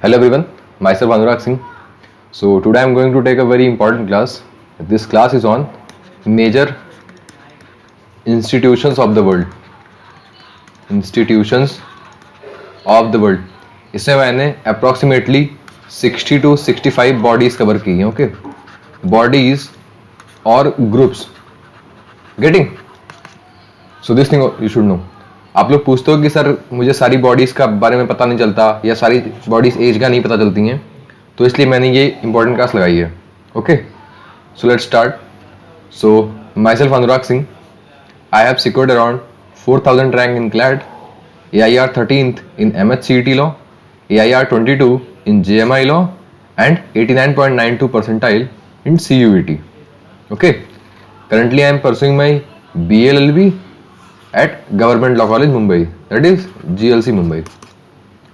Hello everyone, myself Anurag Singh. So today I am going to take a very important class. This class is on major institutions of the world. Institutions of the world. इसमें मैंने approximately 60 to 65 bodies cover की हैं. Okay, bodies or groups. Getting? So this thing you should know. आप लोग पूछते हो कि sir मुझे सारी बॉडीज का बारे में पता नहीं चलता या सारी बॉडीज एज का नहीं पता चलती हैं, तो इसलिए मैंने ये इंपॉर्टेंट क्लास लगाई है. Okay, so let's start. So my self Anurag Singh. I have secured around 4000 rank in clad, AIR 13th in MHCET law, AIR 22 in JMI law and 89.92 percentile in CUET. Okay, currently I am pursuing my BLLB at Government Law College Mumbai, that is GLC Mumbai.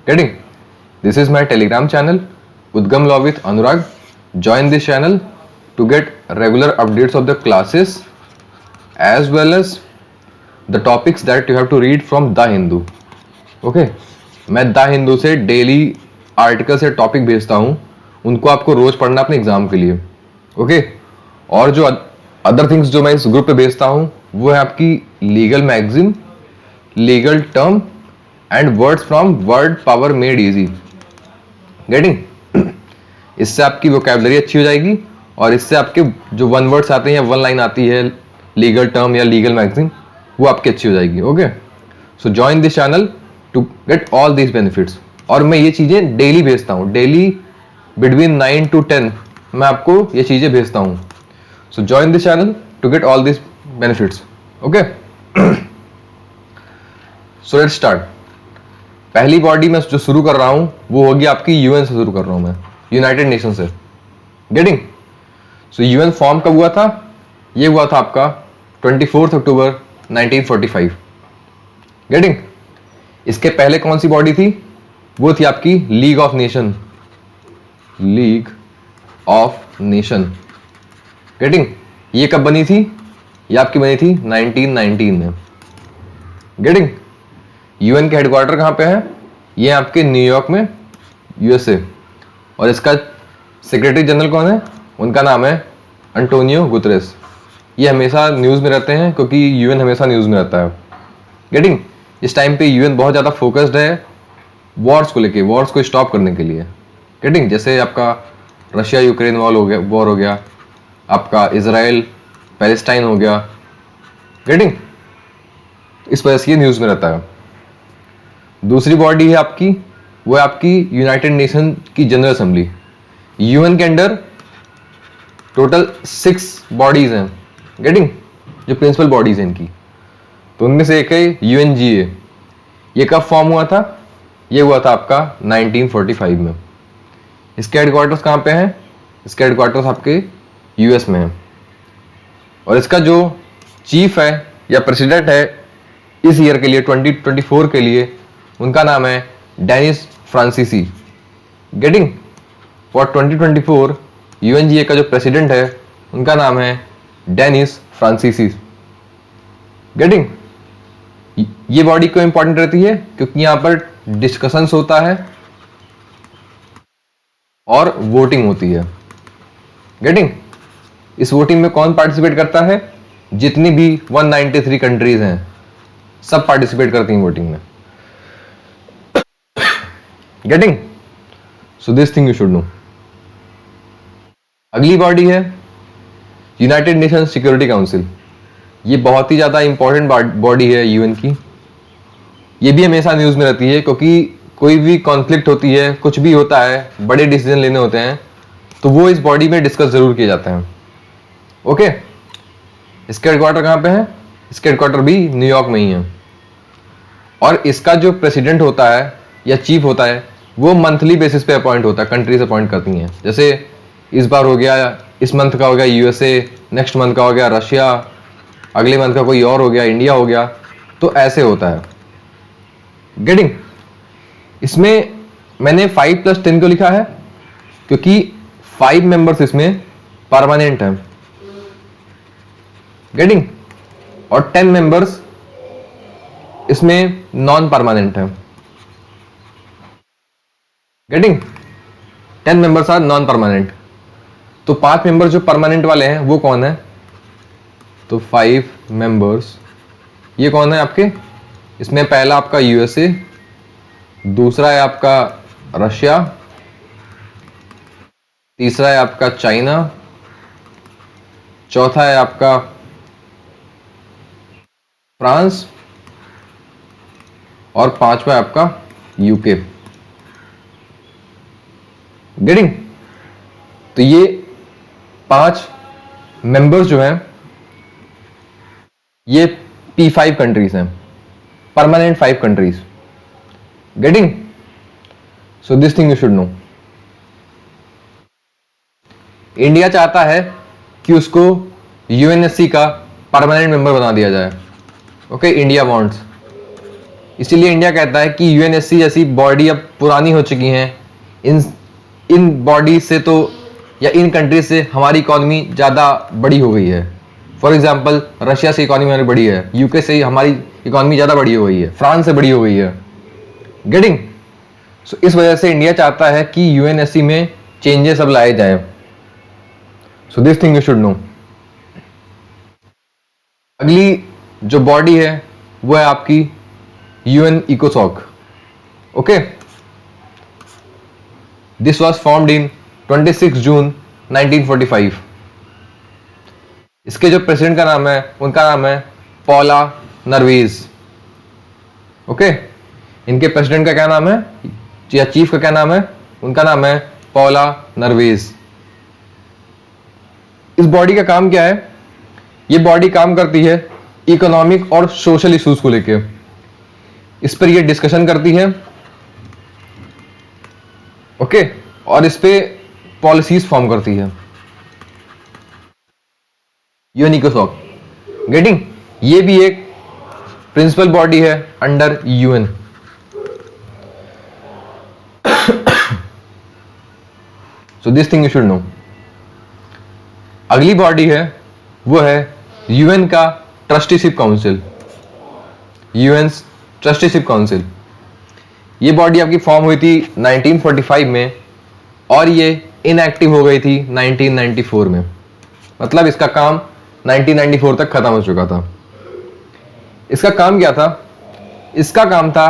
Getting? This is my Telegram channel, Udgam Law with Anurag. Join this channel to get regular updates of the classes as well as the topics that you have to read from The Hindu. Okay, मैं the Hindu से daily article से topic भेजता हूँ, उनको आपको रोज पढ़ना अपने exam के लिए. ओके, और जो अदर थिंग्स जो मैं इस ग्रुप पे भेजता हूँ वो है आपकी legal magazine, legal term and words from word power made easy. Getting? इससे आपकी वोकैबुलरी अच्छी हो जाएगी और इससे आपके जो वन वर्ड्स आते हैं या वन लाइन आती है लीगल टर्म या लीगल मैगजीन, वो आपकी अच्छी हो जाएगी. Okay, so join this channel to get all this benefits. और मैं ये चीज़ें डेली भेजता हूँ, डेली बिटवीन 9 to 10 मैं आपको ये चीज़ें भेजता हूँ. So join this channel to get all this benefits. Okay, so let's start. पहली बॉडी मैं जो शुरू कर रहा हूँ वो होगी आपकी यूएन से शुरू कर रहा हूँ मैं, यूनाइटेड नेशन से. गेटिंग? सो यूएन फॉर्म कब हुआ था? ये हुआ था आपका 24 अक्टूबर 1945. गेटिंग? इसके पहले कौन सी बॉडी थी? वो थी आपकी league of nation. League of nation. Getting? ये कब बनी थी? ये आपकी बनी थी 1919 में. गेटिंग? यूएन के हेडक्वार्टर कहाँ पे है? ये आपके न्यूयॉर्क में, यूएसए. और इसका सेक्रेटरी जनरल कौन है? उनका नाम है अंटोनियो गुतरेस. ये हमेशा न्यूज़ में रहते हैं क्योंकि यूएन हमेशा न्यूज़ में रहता है. गेटिंग? इस टाइम पे यूएन बहुत ज़्यादा फोकस्ड है वॉर्स को लेके, वॉर्स को स्टॉप करने के लिए. गेटिंग? जैसे आपका रशिया यूक्रेन वॉर हो गया, आपका इजराइल पैलेस्टाइन हो गया. गेटिंग? इस वजह से ये न्यूज़ में रहता है. दूसरी बॉडी है आपकी, वो है आपकी यूनाइटेड नेशन की जनरल असेंबली. यूएन के अंडर टोटल 6 बॉडीज हैं. गेटिंग? जो प्रिंसिपल बॉडीज हैं इनकी, तो उनमें से एक है यूएनजीए. ये कब फॉर्म हुआ था? ये हुआ था आपका 1945 में. इसके हेडक्वार्टर्स कहाँ पे हैं? इसके हेडक्वार्टर्स आपके यूएस में हैं. और इसका जो चीफ है या प्रेसिडेंट है इस ईयर के लिए 2024 के लिए, उनका नाम है डेनिस फ्रांसीसी. गेटिंग? फॉर 2024 यूएनजीए का जो प्रेसिडेंट है उनका नाम है डेनिस फ्रांसीसी. गेटिंग? ये बॉडी क्यों इंपॉर्टेंट रहती है? क्योंकि यहां पर डिस्कशंस होता है और वोटिंग होती है. गेटिंग? इस वोटिंग में कौन पार्टिसिपेट करता है? जितनी भी 193 कंट्रीज हैं सब पार्टिसिपेट करती हैं वोटिंग में. Getting? So this thing you should know. अगली बॉडी है यूनाइटेड नेशन सिक्योरिटी काउंसिल. ये बहुत ही ज़्यादा इंपॉर्टेंट बॉडी है यूएन की. ये भी हमेशा न्यूज़ में रहती है क्योंकि कोई भी कॉन्फ्लिक्ट होती है, कुछ भी होता है, बड़े डिसीजन लेने होते हैं, तो वो इस बॉडी में डिस्कस जरूर किए जाते हैं. ओके, इसके हेडक्वार्टर कहाँ पे है? इसके हेडक्वार्टर भी न्यूयॉर्क में ही है. और इसका जो प्रेसिडेंट होता है या चीफ होता है वो मंथली बेसिस पे अपॉइंट होता है, कंट्रीज अपॉइंट करती हैं. जैसे इस बार हो गया, इस मंथ का हो गया यूएसए, नेक्स्ट मंथ का हो गया रशिया, अगले मंथ का कोई और हो गया, इंडिया हो गया. तो ऐसे होता है. गेटिंग? इसमें मैंने 5+10 को लिखा है क्योंकि 5 मेंबर्स इसमें परमानेंट हैं. गेटिंग? और 10 मेंबर्स इसमें नॉन परमानेंट हैं. Getting? 10 members are non permanent. तो 5 मेंबर जो परमानेंट वाले हैं वो कौन है? तो 5 मेंबर्स ये कौन है आपके? इसमें पहला आपका यूएसए, दूसरा है आपका रशिया, तीसरा है आपका चाइना, चौथा है आपका फ्रांस और पांचवा है आपका यूके। गेटिंग? तो ये 5 मेंबर्स जो हैं ये P5 कंट्रीज हैं, permanent 5 countries. Getting? So this thing you should no. India चाहता है कि उसको यूएनएससी का परमानेंट मेंबर बना दिया जाए। Okay, India wants. इसीलिए इंडिया कहता है कि यूएनएससी जैसी बॉडी अब पुरानी हो चुकी हैं, इन बॉडी से तो या इन कंट्रीज से हमारी इकोनॉमी ज़्यादा बड़ी हो गई है। फॉर एग्जांपल रशिया से इकोनॉमी हमारी बड़ी है, यूके से हमारी इकोनॉमी ज़्यादा बड़ी हो गई है, फ्रांस से बड़ी हो गई है। गेटिंग? सो इस वजह से इंडिया चाहता है कि यूएनएससी में चेंजेस अब लाए जाए। So this thing you should know. अगली जो बॉडी है वो है आपकी यूएन इकोसॉक। Okay, this was formed in 26 June 1945। इसके जो प्रेसिडेंट का नाम है उनका नाम है पौला नरवेज। ओके, इनके प्रेसिडेंट का क्या नाम है या चीफ का क्या नाम है? उनका नाम है पौला नरवेज। इस बॉडी का काम क्या है? ये बॉडी काम करती है इकोनॉमिक और सोशल इश्यूज को लेके, इस पर ये डिस्कशन करती है। ओके, और इस पे पॉलिसीज फॉर्म करती है। यूएन इकोसॉक। गेटिंग? ये भी एक प्रिंसिपल बॉडी है under UN. So this thing you should know. अगली बॉडी है वो है यूएन का trusteeship council. UN trusteeship council, ये बॉडी आपकी फॉर्म हुई थी 1945 में और ये इनएक्टिव हो गई थी 1994 में। मतलब इसका काम 1994 तक खत्म हो चुका था। इसका काम क्या था? इसका काम था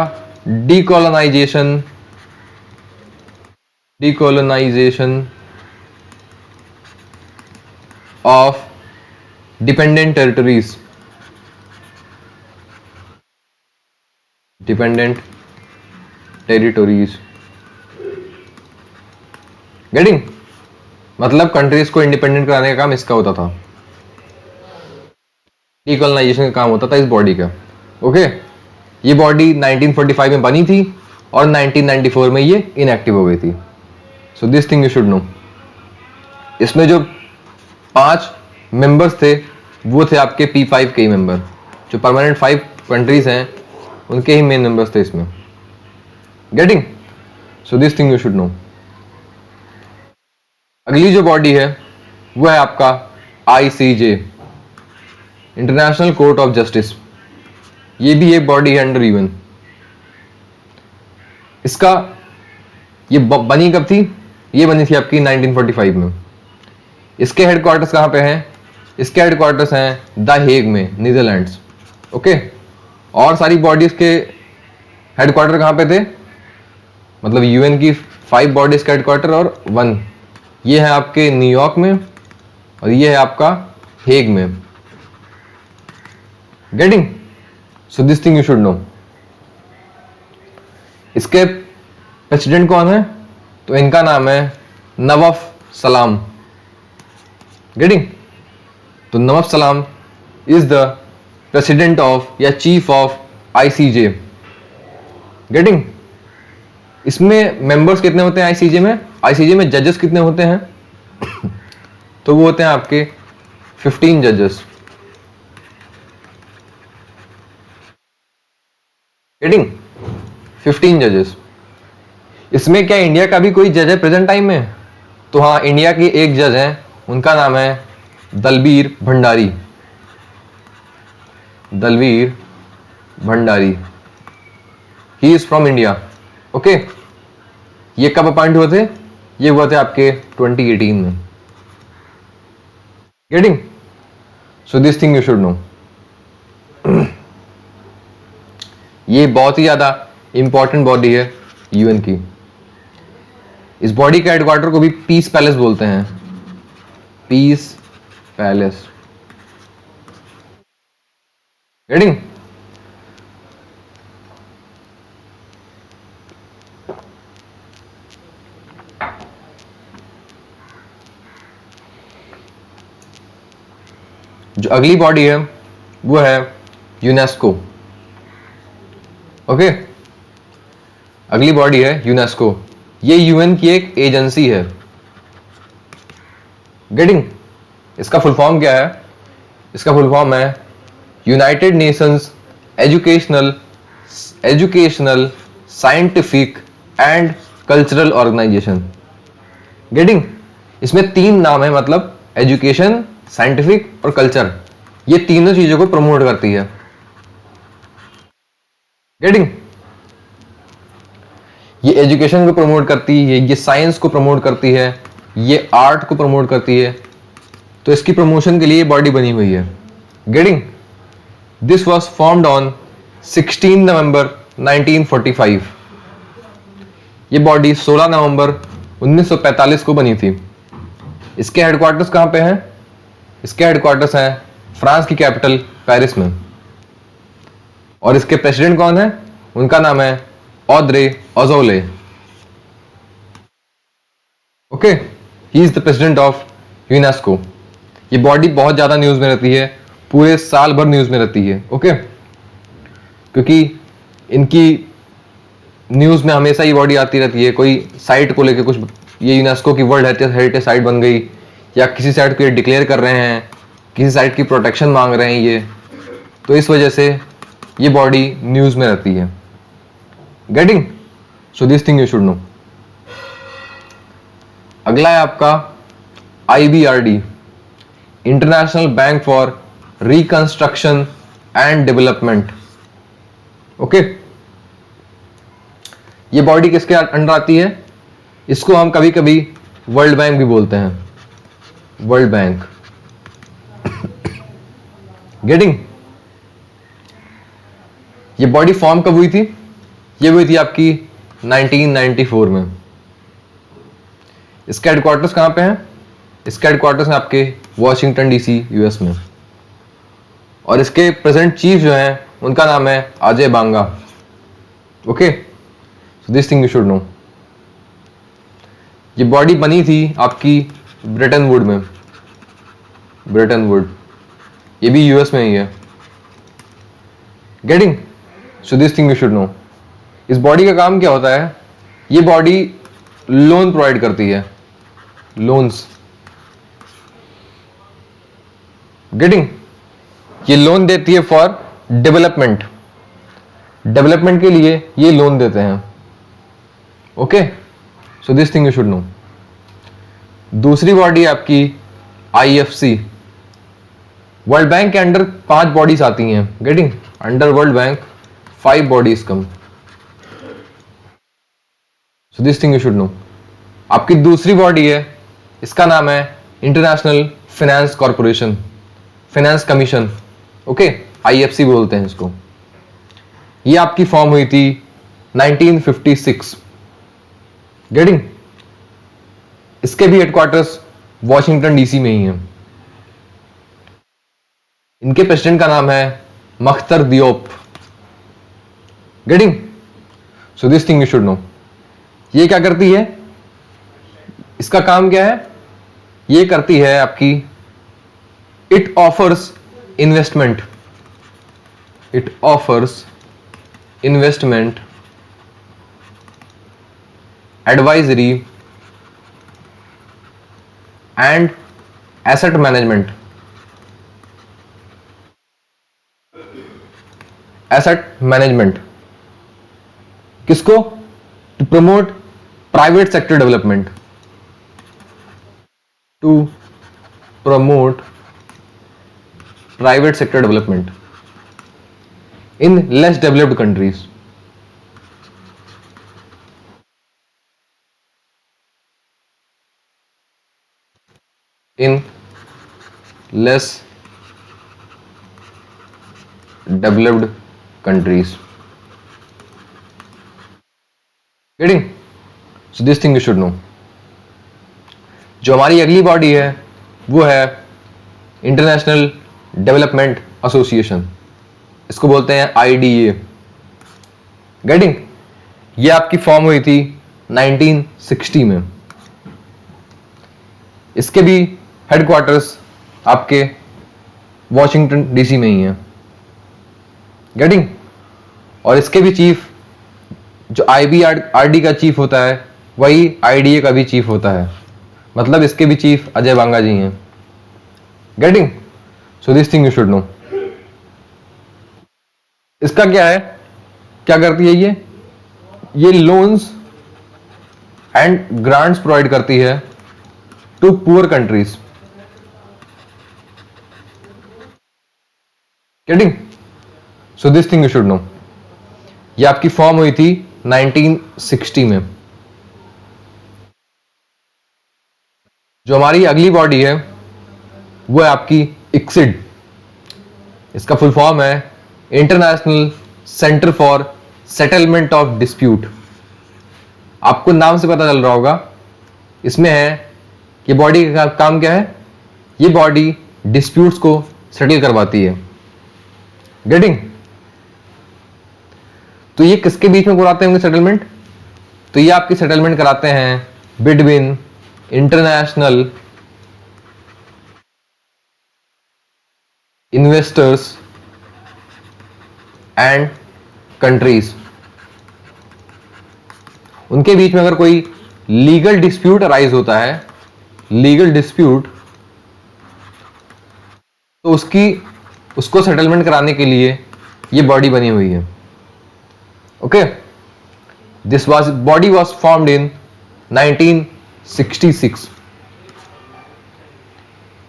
decolonisation of dependent territories. Getting? मतलब कंट्रीज को इंडिपेंडेंट कराने का काम इसका होता था। डीकोलोनाइजेशन का काम होता था इस बॉडी का। ओके, ये बॉडी 1945 में बनी थी और 1994 में ये इनएक्टिव हो गई थी। सो this thing you should no. इसमें जो 5 मेंबर्स थे वो थे आपके P5 के ही मेंबर, जो परमानेंट 5 कंट्रीज हैं उनके ही मेन मेंबर्स थे इसमें। Getting? So this thing you should know. अगली जो बॉडी है वो है आपका ICJ, international court of justice. ये भी एक बॉडी है अंडर यूएन। इसका ये बनी कब थी? ये बनी थी आपकी 1945 में। इसके हेडक्वार्टर्स कहाँ पे हैं? इसके हेडक्वार्टर्स हैं द हेग में, नीदरलैंड्स। ओके, और सारी बॉडीज के हेडक्वार्टर कहाँ पे थे? मतलब यूएन की 5 बॉडीज का हेडक्वार्टर और 1 ये है आपके न्यूयॉर्क में और ये है आपका हेग में। Getting? So this thing you should no. इसके प्रेसिडेंट कौन है? तो इनका नाम है नवाफ सलाम। गेटिंग? तो नवाफ सलाम इज द प्रेसिडेंट ऑफ या चीफ ऑफ ICJ। गेटिंग? इसमें मेंबर्स कितने होते हैं ICJ में? ICJ में जजेस कितने होते हैं? तो वो होते हैं आपके 15 जजेस। गेटिंग? 15 जजेस। इसमें क्या इंडिया का भी कोई जज है प्रेजेंट टाइम में? तो हाँ, इंडिया के एक जज हैं, उनका नाम है Dalbir Bhandari. Dalbir Bhandari, he is from India. Okay, ये कब अपॉइंट हुए थे? ये हुआ थे आपके 2018 में। Getting? So this thing you should know. ये बहुत ही ज्यादा इंपॉर्टेंट बॉडी है यूएन की। इस बॉडी का हेडक्वार्टर को भी पीस पैलेस बोलते हैं, पीस पैलेस। गेटिंग? जो अगली बॉडी है वो है यूनेस्को। ओके, अगली बॉडी है यूनेस्को। ये यूएन की एक एजेंसी है। गेटिंग? इसका फुल फॉर्म क्या है? इसका फुल फॉर्म है United Nations Educational Scientific and Cultural Organization. Getting? इसमें 3 नाम है, मतलब एजुकेशन, साइंटिफिक और कल्चर। ये तीनों चीजों को प्रमोट करती है। गेटिंग? ये एजुकेशन को प्रमोट करती है, ये साइंस को प्रमोट करती है, ये आर्ट को प्रमोट करती है। तो इसकी प्रमोशन के लिए बॉडी बनी हुई है। Getting? This was formed on 16 नवंबर 1945। ये बॉडी 16 नवंबर 1945 को बनी थी। इसके हेडक्वार्टर्स कहां पे हैं? इसके हेडक्वार्टर्स हैं फ्रांस की कैपिटल पेरिस में। और इसके प्रेसिडेंट कौन है? उनका नाम है Audrey Azoulay. Okay, he is the president of UNESCO. ये बॉडी बहुत ज्यादा न्यूज में रहती है, पूरे साल भर न्यूज में रहती है। ओके, क्योंकि इनकी न्यूज में हमेशा ये बॉडी आती रहती है। कोई साइट को लेकर कुछ, ये यूनेस्को की वर्ल्ड हेरिटेज साइट बन गई, या किसी साइट को ये डिक्लेयर कर रहे हैं, किसी साइट की प्रोटेक्शन मांग रहे हैं ये, तो इस वजह से ये बॉडी न्यूज में रहती है। Getting? So this thing you should no. अगला है आपका IBRD, international bank for reconstruction and development. Okay, ये बॉडी किसके अंडर आती है? इसको हम कभी कभी वर्ल्ड बैंक भी बोलते हैं, वर्ल्ड बैंक। गेटिंग? ये बॉडी फॉर्म कब हुई थी? ये हुई थी आपकी 1994 में। इसके हेडक्वार्टर्स कहां पे हैं? इसके हेडक्वार्टर्स हैं आपके वॉशिंगटन DC US में। और इसके प्रेजेंट चीफ जो हैं उनका नाम है Ajay Banga. Okay, so this thing you should know. ये बॉडी बनी थी आपकी ब्रिटेन वुड में, ब्रिटेन वुड, ये भी US में ही है। Getting? So this thing you should know. इस बॉडी का काम क्या होता है? ये बॉडी लोन प्रोवाइड करती है, लोन्स। गेटिंग? ये लोन देती है फॉर डेवलपमेंट, डेवलपमेंट के लिए ये लोन देते हैं। Okay, so this thing you should no. दूसरी बॉडी आपकी IFC। वर्ल्ड बैंक के अंडर 5 बॉडीज आती हैं। Getting? Under world bank 5 bodies come. So this thing you should know. आपकी दूसरी बॉडी है, इसका नाम है international finance corporation, finance commission. Okay, IFC बोलते हैं इसको। ये आपकी फॉर्म हुई थी 1956। गेटिंग? इसके भी हेडक्वार्टर्स वॉशिंगटन DC में ही है। इनके प्रेसिडेंट का नाम है Makhtar Diop. Getting? So this thing you should know. ये क्या करती है? इसका काम क्या है? ये करती है आपकी, it offers investment, it offers investment advisory and asset management, asset management. किसको? To promote private sector development, to promote private sector development in less developed countries. In less developed countries. Getting? So this thing you should know. जो हमारी अगली body है वो है international development association, इसको बोलते हैं IDA। गेटिंग? ये आपकी फॉर्म हुई थी 1960 में। इसके भी हेडक्वार्टर्स आपके वॉशिंगटन DC में ही है। गेटिंग? और इसके भी चीफ, जो IBRD का चीफ होता है वही IDA का भी चीफ होता है, मतलब इसके भी चीफ अजय बांगा जी हैं। Getting? So this thing you should no. इसका क्या है, क्या करती है ये लोन्स एंड ग्रांट्स प्रोवाइड करती है to poor countries. Getting? So this thing you should know. ये आपकी फॉर्म हुई थी 1960 में। जो हमारी अगली बॉडी है वो है आपकी ICSID। इसका फुल फॉर्म है international centre for settlement of dispute. आपको नाम से पता चल रहा होगा, इसमें है कि बॉडी का काम क्या है, ये बॉडी डिस्प्यूट्स को सेटल करवाती है। गेटिंग? तो ये किसके बीच में कराते होंगे सेटलमेंट? तो ये आपकी सेटलमेंट कराते हैं between international investors and countries. उनके बीच में अगर कोई लीगल डिस्प्यूट अराइज होता है, लीगल डिस्प्यूट, तो उसको सेटलमेंट कराने के लिए ये बॉडी बनी हुई है। Okay, this body was formed in 1966।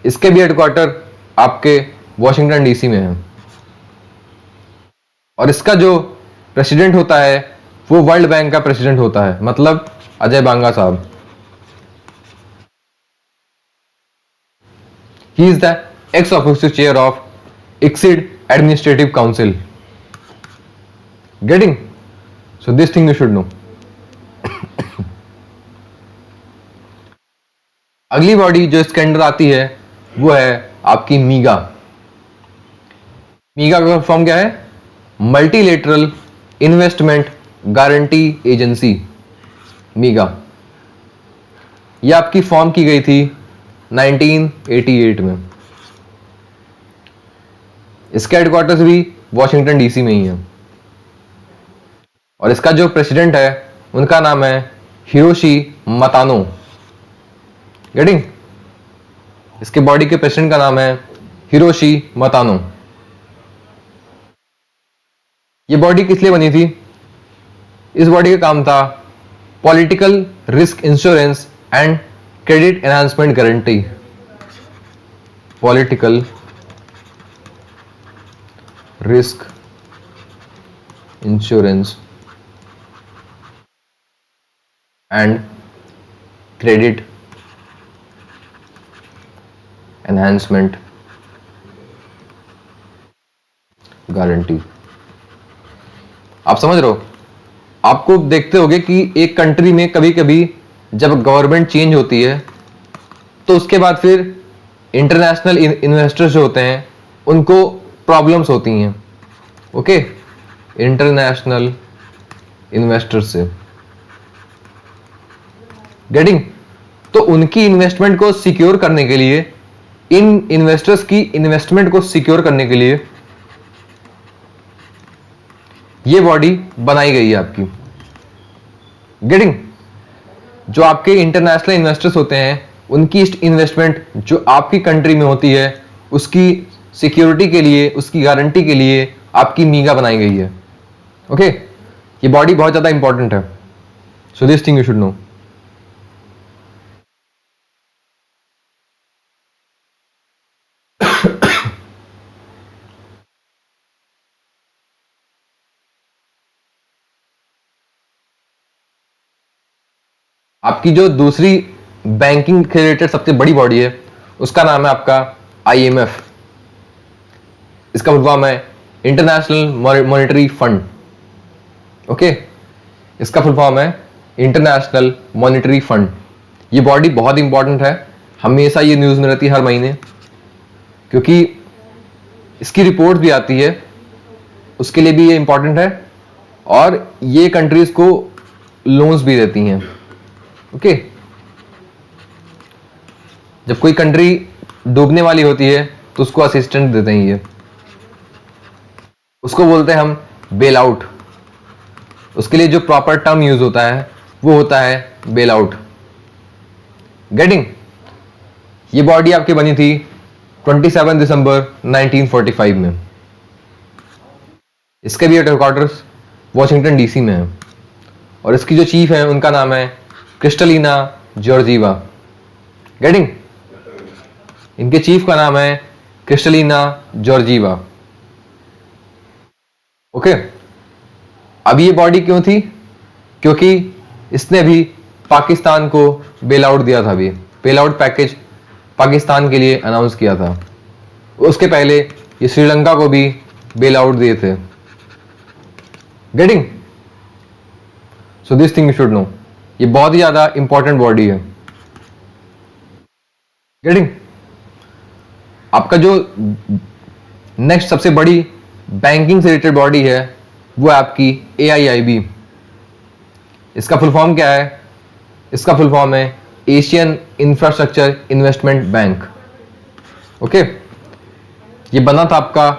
इसके भी हेडक्वार्टर आपके वॉशिंगटन DC में है। और इसका जो प्रेसिडेंट होता है वो वर्ल्ड बैंक का प्रेसिडेंट होता है, मतलब अजय बांगा साहब। ही is the x official chair of ICSID administrative council. Getting? So this thing you should know. अगली बॉडी जो इसके अंडर आती है वो है आपकी मीगा। मीगा का फॉर्म क्या है? Multilateral investment guarantee agency, मीगा। यह आपकी फॉर्म की गई थी 1988 में। इसका हेडक्वार्टर्स भी वॉशिंगटन DC में ही है। और इसका जो प्रेसिडेंट है उनका नाम है हिरोशी मतानो। गेटिंग? इसके बॉडी के प्रेसिडेंट का नाम है हिरोशी मतानो। ये बॉडी किस लिए बनी थी? इस बॉडी का काम था political risk insurance and credit enhancement guarantee. Political risk insurance and credit enhancement guarantee. आप समझ रहे हो? आपको देखते होगे कि एक कंट्री में कभी कभी जब गवर्नमेंट चेंज होती है तो उसके बाद फिर इंटरनेशनल इन्वेस्टर्स जो होते हैं उनको प्रॉब्लम्स होती हैं। ओके, इंटरनेशनल इन्वेस्टर्स से। गेटिंग? तो उनकी इन्वेस्टमेंट को सिक्योर करने के लिए, इन इन्वेस्टर्स की इन्वेस्टमेंट को सिक्योर करने के लिए ये बॉडी बनाई गई है आपकी। गेटिंग? जो आपके इंटरनेशनल इन्वेस्टर्स होते हैं उनकी इन्वेस्टमेंट जो आपकी कंट्री में होती है उसकी सिक्योरिटी के लिए, उसकी गारंटी के लिए आपकी मीगा बनाई गई है। ओके, ये बॉडी बहुत ज्यादा इंपॉर्टेंट है। सो this thing you should know. आपकी जो दूसरी बैंकिंग के रिलेटेड सबसे बड़ी बॉडी है उसका नाम है आपका IMF। इसका फुल फॉर्म है इंटरनेशनल मॉनेटरी फंड। ओके, इसका फुल फॉर्म है इंटरनेशनल मॉनेटरी फंड। ये बॉडी बहुत इंपॉर्टेंट है, हमेशा ये न्यूज़ में रहती है हर महीने, क्योंकि इसकी रिपोर्ट भी आती है, उसके लिए भी ये इंपॉर्टेंट है, और ये कंट्रीज को लोन्स भी देती हैं। ओके, जब कोई कंट्री डूबने वाली होती है तो उसको असिस्टेंट देते हैं, ये उसको बोलते हैं हम बेल आउट। उसके लिए जो प्रॉपर टर्म यूज होता है वो होता है बेल आउट। गेटिंग? ये बॉडी आपकी बनी थी 27 दिसंबर 1945 में। इसके भी हेडक्वार्टर्स वॉशिंगटन DC में है, और इसकी जो चीफ है उनका नाम है क्रिस्टलिना जॉर्जीवा। गेटिंग? इनके चीफ का नाम है क्रिस्टलिना जॉर्जीवा। ओके, अब ये बॉडी क्यों थी? क्योंकि इसने भी पाकिस्तान को बेल आउट दिया था, अभी बेल आउट पैकेज पाकिस्तान के लिए अनाउंस किया था। उसके पहले ये श्रीलंका को भी बेल आउट दिए थे। Getting? So this thing you should know, ये बहुत ही ज्यादा इंपॉर्टेंट बॉडी है। गेटिंग? आपका जो नेक्स्ट सबसे बड़ी बैंकिंग से रिलेटेड बॉडी है वो है आपकी AIIB। इसका फुल फॉर्म क्या है? इसका फुल फॉर्म है Asian infrastructure investment bank. Okay, ये बना था आपका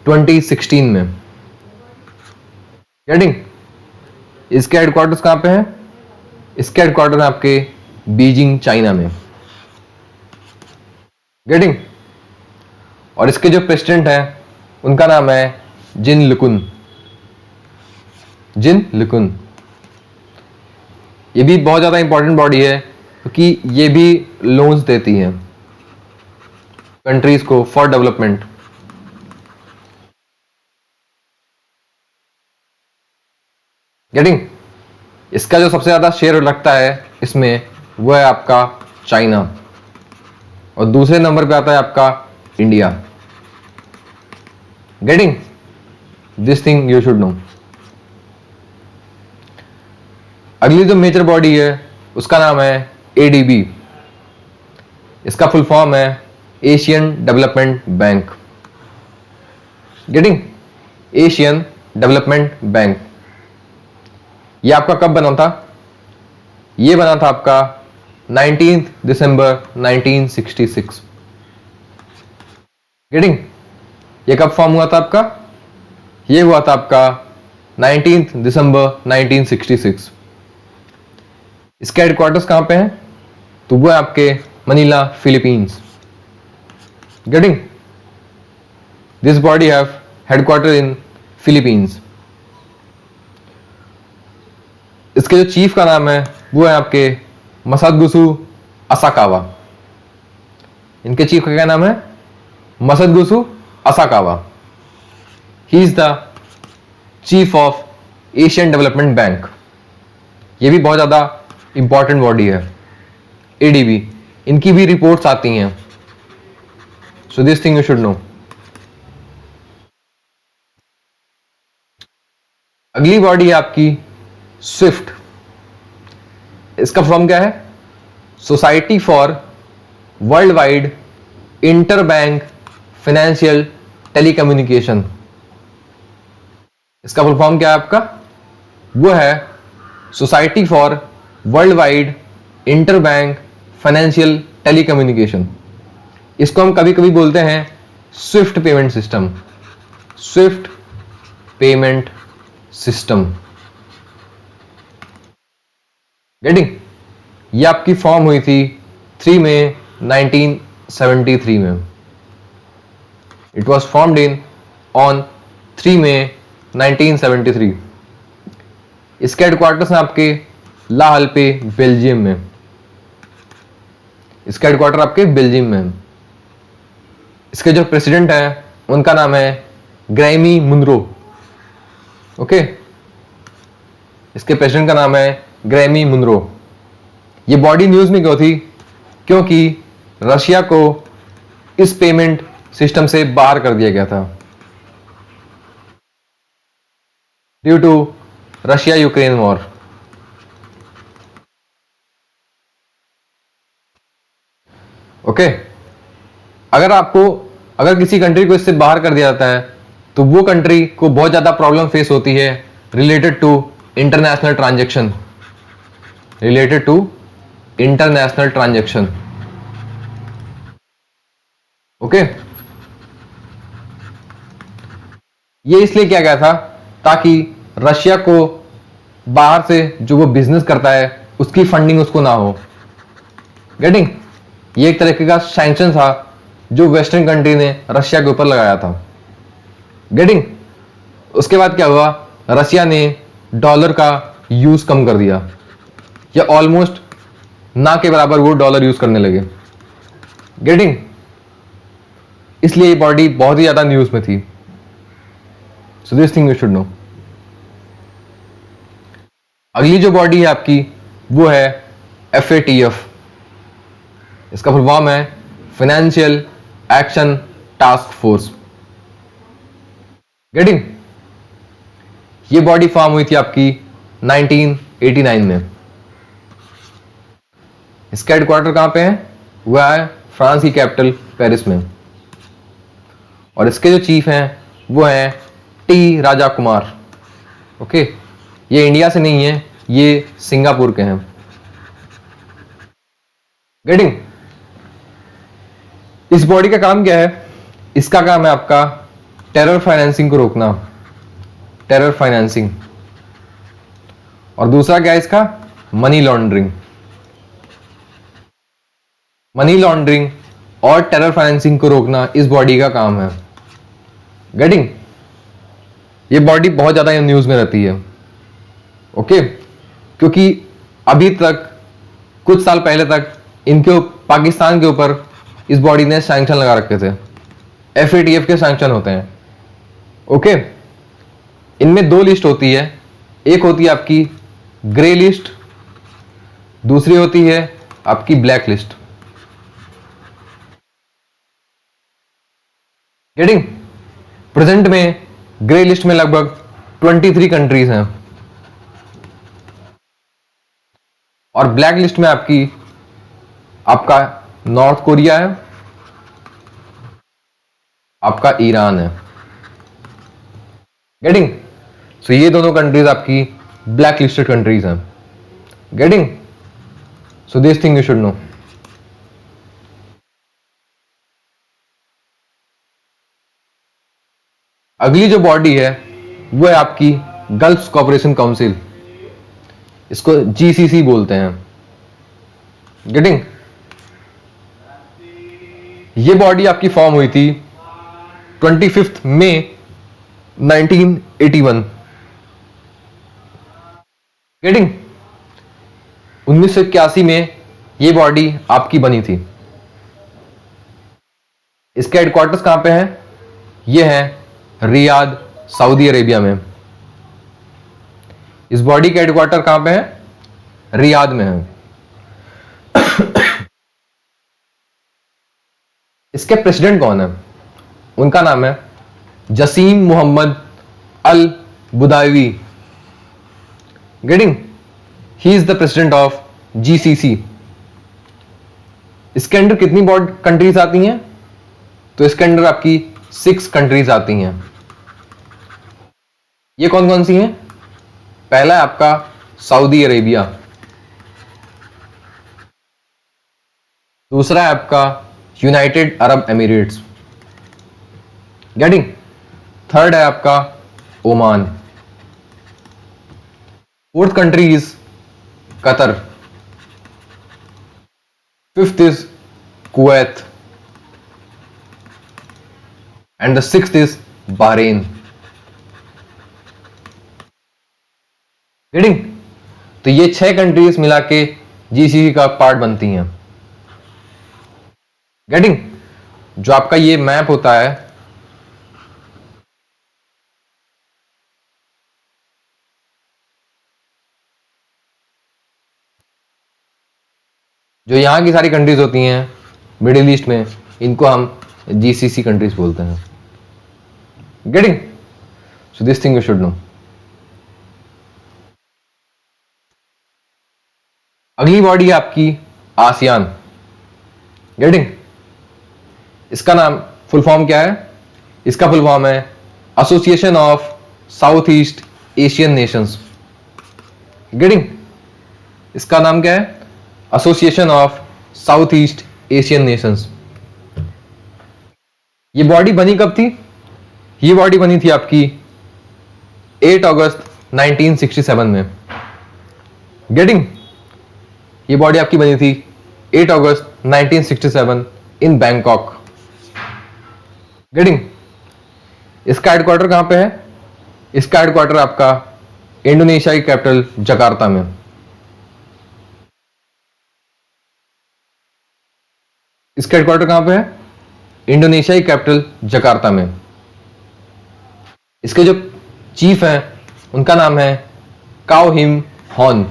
2016 में। गेटिंग? इसके हेडक्वार्टर्स कहां पे हैं? इसके हेडक्वार्टर है आपके बीजिंग, चाइना में। गेटिंग? और इसके जो प्रेसिडेंट हैं उनका नाम है जिन लुकुन। जिन लुकुन। ये भी बहुत ज्यादा इंपॉर्टेंट बॉडी है, क्योंकि ये भी लोन्स देती है कंट्रीज को फॉर डेवलपमेंट। गेटिंग? इसका जो सबसे ज्यादा शेयर लगता है इसमें वो है आपका चाइना, और दूसरे नंबर पे आता है आपका India. Getting? This thing you should know. अगली जो मेजर बॉडी है उसका नाम है ADB। इसका फुल फॉर्म है Asian Development bank. Getting? Asian Development Bank. ये आपका कब बना था? ये बना था आपका 19 दिसंबर 1966। गेटिंग? ये कब फॉर्म हुआ था आपका? ये हुआ था आपका 19 दिसंबर 1966। इसके हेडक्वार्टर्स कहां पे हैं? तो वो है आपके Manila, Philippines. Getting? This body have headquarter in Philippines. इसके जो चीफ का नाम है वो है आपके मसादगुसु असाकावा। इनके चीफ का क्या नाम है? Masatsugu Asakawa. He is the chief of Asian Development Bank. ये भी बहुत ज्यादा इंपॉर्टेंट बॉडी है ADB। इनकी भी रिपोर्ट्स आती हैं, so this thing you should know. अगली बॉडी है आपकी स्विफ्ट। इसका फॉर्म क्या है? Society for world wide inter bank financial telecommunication. इसका फुल फॉर्म क्या है आपका? वो है society for world wide inter bank financial telecommunication. इसको हम कभी कभी बोलते हैं Swift payment system. Swift payment system. Getting? ये आपकी फॉर्म हुई थी 3 मई 1973 में। It was formed in on 3 मई 1973। इसके हेडक्वार्टर्स हैं आपके लाहल पे, बेल्जियम में। इसका हेडक्वार्टर आपके बेल्जियम में। इसके जो प्रेसिडेंट है उनका नाम है ग्रैमी मुनरो। ओके, इसके प्रेसिडेंट का नाम है ग्रैमी मुनरो। ये बॉडी न्यूज में क्यों थी? क्योंकि रशिया को इस पेमेंट सिस्टम से बाहर कर दिया गया था due to Russia Ukraine war. Okay, अगर किसी कंट्री को इससे बाहर कर दिया जाता है तो वो कंट्री को बहुत ज्यादा प्रॉब्लम फेस होती है related to international transaction, okay. ये इसलिए किया गया था ताकि रशिया को बाहर से जो वो बिजनेस करता है उसकी फंडिंग उसको ना हो। गेटिंग? ये एक तरीके का सैंक्शन था जो वेस्टर्न कंट्री ने रशिया के ऊपर लगाया था। गेटिंग? उसके बाद क्या हुआ, रशिया ने डॉलर का यूज कम कर दिया, या ऑलमोस्ट ना के बराबर वो डॉलर यूज करने लगे। गेटिंग? इसलिए ये बॉडी बहुत ही ज्यादा न्यूज में थी। सो this thing you should know. अगली जो बॉडी है आपकी वो है FATF। इसका फुल फॉर्म है financial action task force. Getting? ये बॉडी फॉर्म हुई थी आपकी 1989 में। इसका हेडक्वार्टर कहां पे है? वह है फ्रांस की कैपिटल पेरिस में। और इसके जो चीफ हैं वो हैं टी राजा कुमार। ओके, ये इंडिया से नहीं है, ये सिंगापुर के हैं। गेटिंग? इस बॉडी का काम क्या है? इसका काम है आपका टेरर फाइनेंसिंग को रोकना, टेरर फाइनेंसिंग। और दूसरा क्या है इसका? Money laundering. मनी लॉन्ड्रिंग और टेरर फाइनेंसिंग को रोकना इस बॉडी का काम है। गेटिंग? ये बॉडी बहुत ज्यादा न्यूज में रहती है। ओके, क्योंकि अभी तक कुछ साल पहले तक इनके पाकिस्तान के ऊपर इस बॉडी ने सैंक्शन लगा रखे थे। FATF के सैंक्शन होते हैं। ओके, इनमें दो लिस्ट होती है, एक होती है आपकी ग्रे लिस्ट, दूसरी होती है आपकी ब्लैक लिस्ट। गेटिंग? प्रेजेंट में ग्रे लिस्ट में लगभग 23 कंट्रीज हैं और ब्लैक लिस्ट में आपका नॉर्थ कोरिया है, आपका ईरान है। गेटिंग? सो ये दोनों कंट्रीज आपकी ब्लैक लिस्टेड कंट्रीज हैं। Getting? So this thing you should know. अगली जो बॉडी है वो है आपकी गल्फ कॉपरेशन काउंसिल, इसको GCC बोलते हैं। गेटिंग? ये बॉडी आपकी फॉर्म हुई थी 25 मई 1981। गेटिंग? 1981 में ये बॉडी आपकी बनी थी। इसके हेडक्वार्टर्स कहां पे है? ये है रियाद, सऊदी अरेबिया में। इस बॉडी का हेडक्वार्टर कहां पे है? रियाद में है। इसके प्रेसिडेंट कौन है? उनका नाम है Jasem Mohammed Al Budaiwi. Getting? He is the president of GCC। इसके अंदर कितनी कंट्रीज आती हैं? तो इसके अंदर आपकी 6 कंट्रीज आती हैं। ये कौन कौन सी हैं? पहला है आपका सऊदी अरेबिया, दूसरा है आपका United Arab Emirates. Getting? Third है आपका Oman. Fourth country is Qatar. Fifth is Kuwait and the sixth is Bahrain. Getting? तो ये 6 कंट्रीज मिला के GCC का पार्ट बनती हैं। गेटिंग? जो आपका ये मैप होता है, जो यहां की सारी कंट्रीज होती हैं मिडिल ईस्ट में, इनको हम जीसीसी कंट्रीज बोलते हैं। Getting? So this thing you should know. अगली बॉडी है आपकी आसियान। गेटिंग? इसका नाम फुल फॉर्म क्या है? इसका फुल फॉर्म है association of south east Asian Nations. Getting? इसका नाम क्या है? Association of south east Asian Nations. ये बॉडी बनी कब थी? ये बॉडी बनी थी आपकी 8 अगस्त 1967 में। गेटिंग? ये बॉडी आपकी बनी थी 8 अगस्त 1967 इन बैंकॉक। गेटिंग? इसका हेडक्वार्टर कहां पे है? इसका हेडक्वार्टर आपका इंडोनेशिया की कैपिटल जकार्ता में। इसका हेडक्वार्टर कहां पे है? इंडोनेशिया की कैपिटल जकार्ता में। इसके जो चीफ हैं उनका नाम है काओ हिम हॉन।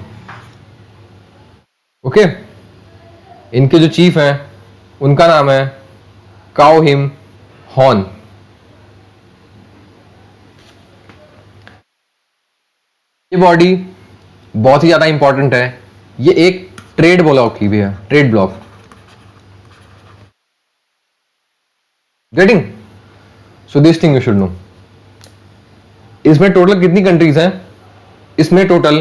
ओके, इनके जो चीफ हैं उनका नाम है काओ हिम हॉन। ये बॉडी बहुत ही ज्यादा इंपॉर्टेंट है। ये एक ट्रेड ब्लॉक की भी है, trade block. Getting? So this thing you should no. इसमें टोटल कितनी कंट्रीज हैं? इसमें टोटल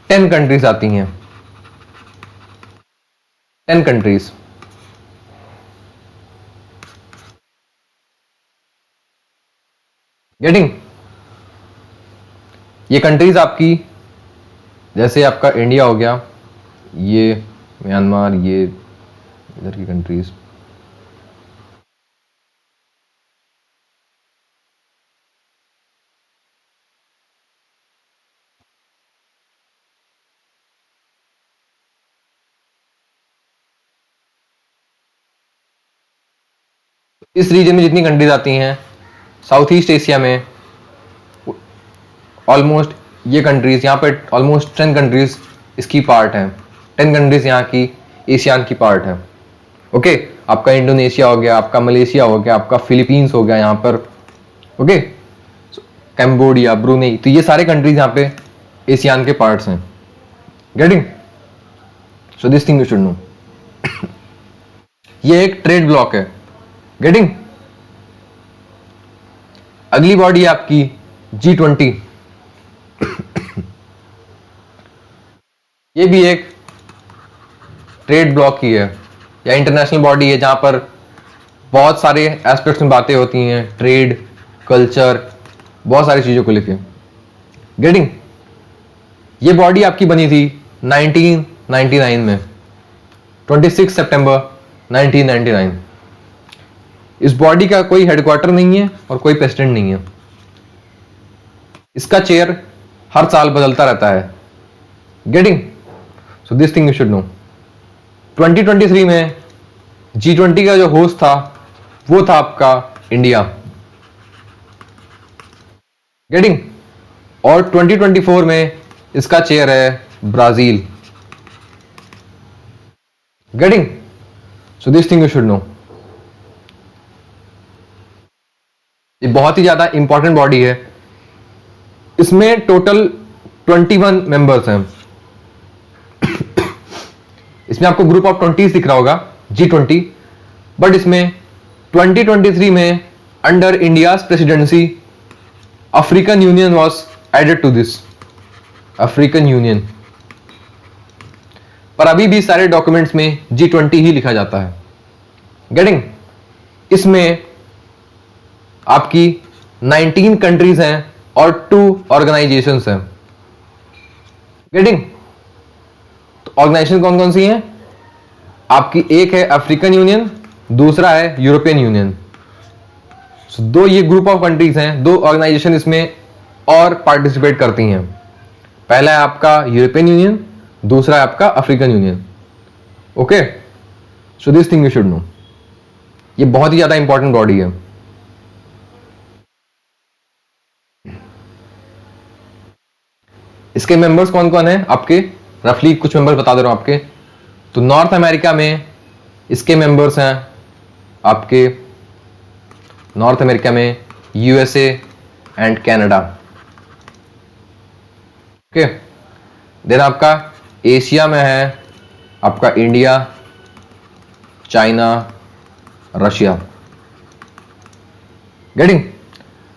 10 कंट्रीज आती हैं। 10 कंट्रीज। गेटिंग? ये कंट्रीज आपकी, जैसे आपका इंडिया हो गया, ये म्यांमार, ये इधर की कंट्रीज। इस रीजन में जितनी कंट्रीज आती हैं साउथ ईस्ट एशिया में, ऑलमोस्ट ये कंट्रीज यहाँ पे ऑलमोस्ट 10 कंट्रीज इसकी पार्ट हैं। 10 कंट्रीज यहाँ की एशियान की पार्ट है। ओके, आपका इंडोनेशिया हो गया, आपका मलेशिया हो गया, आपका फिलीपींस हो गया यहाँ पर। ओके, कैम्बोडिया, ब्रुनेई, तो ये सारे कंट्रीज यहाँ पे एशियान के पार्ट्स हैं। Getting? So this thing you should know. ये एक ट्रेड ब्लॉक है। गेटिंग? अगली बॉडी है आपकी G20। ये भी एक ट्रेड ब्लॉक की है या इंटरनेशनल बॉडी है जहां पर बहुत सारे एस्पेक्ट्स में बातें होती हैं, ट्रेड, कल्चर, बहुत सारी चीजों को लेके। गेटिंग? ये बॉडी आपकी बनी थी 1999 में, 26 सितंबर 1999। इस बॉडी का कोई हेडक्वार्टर नहीं है और कोई प्रेसिडेंट नहीं है। इसका चेयर हर साल बदलता रहता है। Getting? So this thing you should no. 2023 में G20 का जो होस्ट था वो था आपका इंडिया। गेटिंग? और 2024 में इसका चेयर है Brazil. Getting? So this thing you should know. ये बहुत ही ज्यादा इंपॉर्टेंट बॉडी है। इसमें टोटल 21 मेंबर्स हैं। इसमें आपको ग्रुप ऑफ 20 दिख रहा होगा, G20, बट इसमें 2023 में under India's presidency African Union was added to this. African Union, पर अभी भी सारे डॉक्यूमेंट्स में G20 ही लिखा जाता है। गेटिंग? इसमें आपकी 19 कंट्रीज हैं और 2 ऑर्गेनाइजेशंस हैं। गेटिंग? तो ऑर्गेनाइजेशन कौन कौन सी हैं? आपकी एक है अफ्रीकन यूनियन, दूसरा है यूरोपियन यूनियन। दो ये ग्रुप ऑफ कंट्रीज हैं, 2 ऑर्गेनाइजेशन इसमें और पार्टिसिपेट करती हैं। पहला है आपका यूरोपियन यूनियन, दूसरा है आपका African union. Okay, so this thing you should know. ये बहुत ही ज्यादा इंपॉर्टेंट बॉडी है। इसके मेंबर्स कौन कौन हैं आपके? रफली कुछ मेंबर्स बता दे रहा हूं आपके। तो नॉर्थ अमेरिका में इसके मेंबर्स हैं आपके नॉर्थ अमेरिका में USA and Canada. Okay, then आपका एशिया में है आपका इंडिया, चाइना, रशिया। गेटिंग?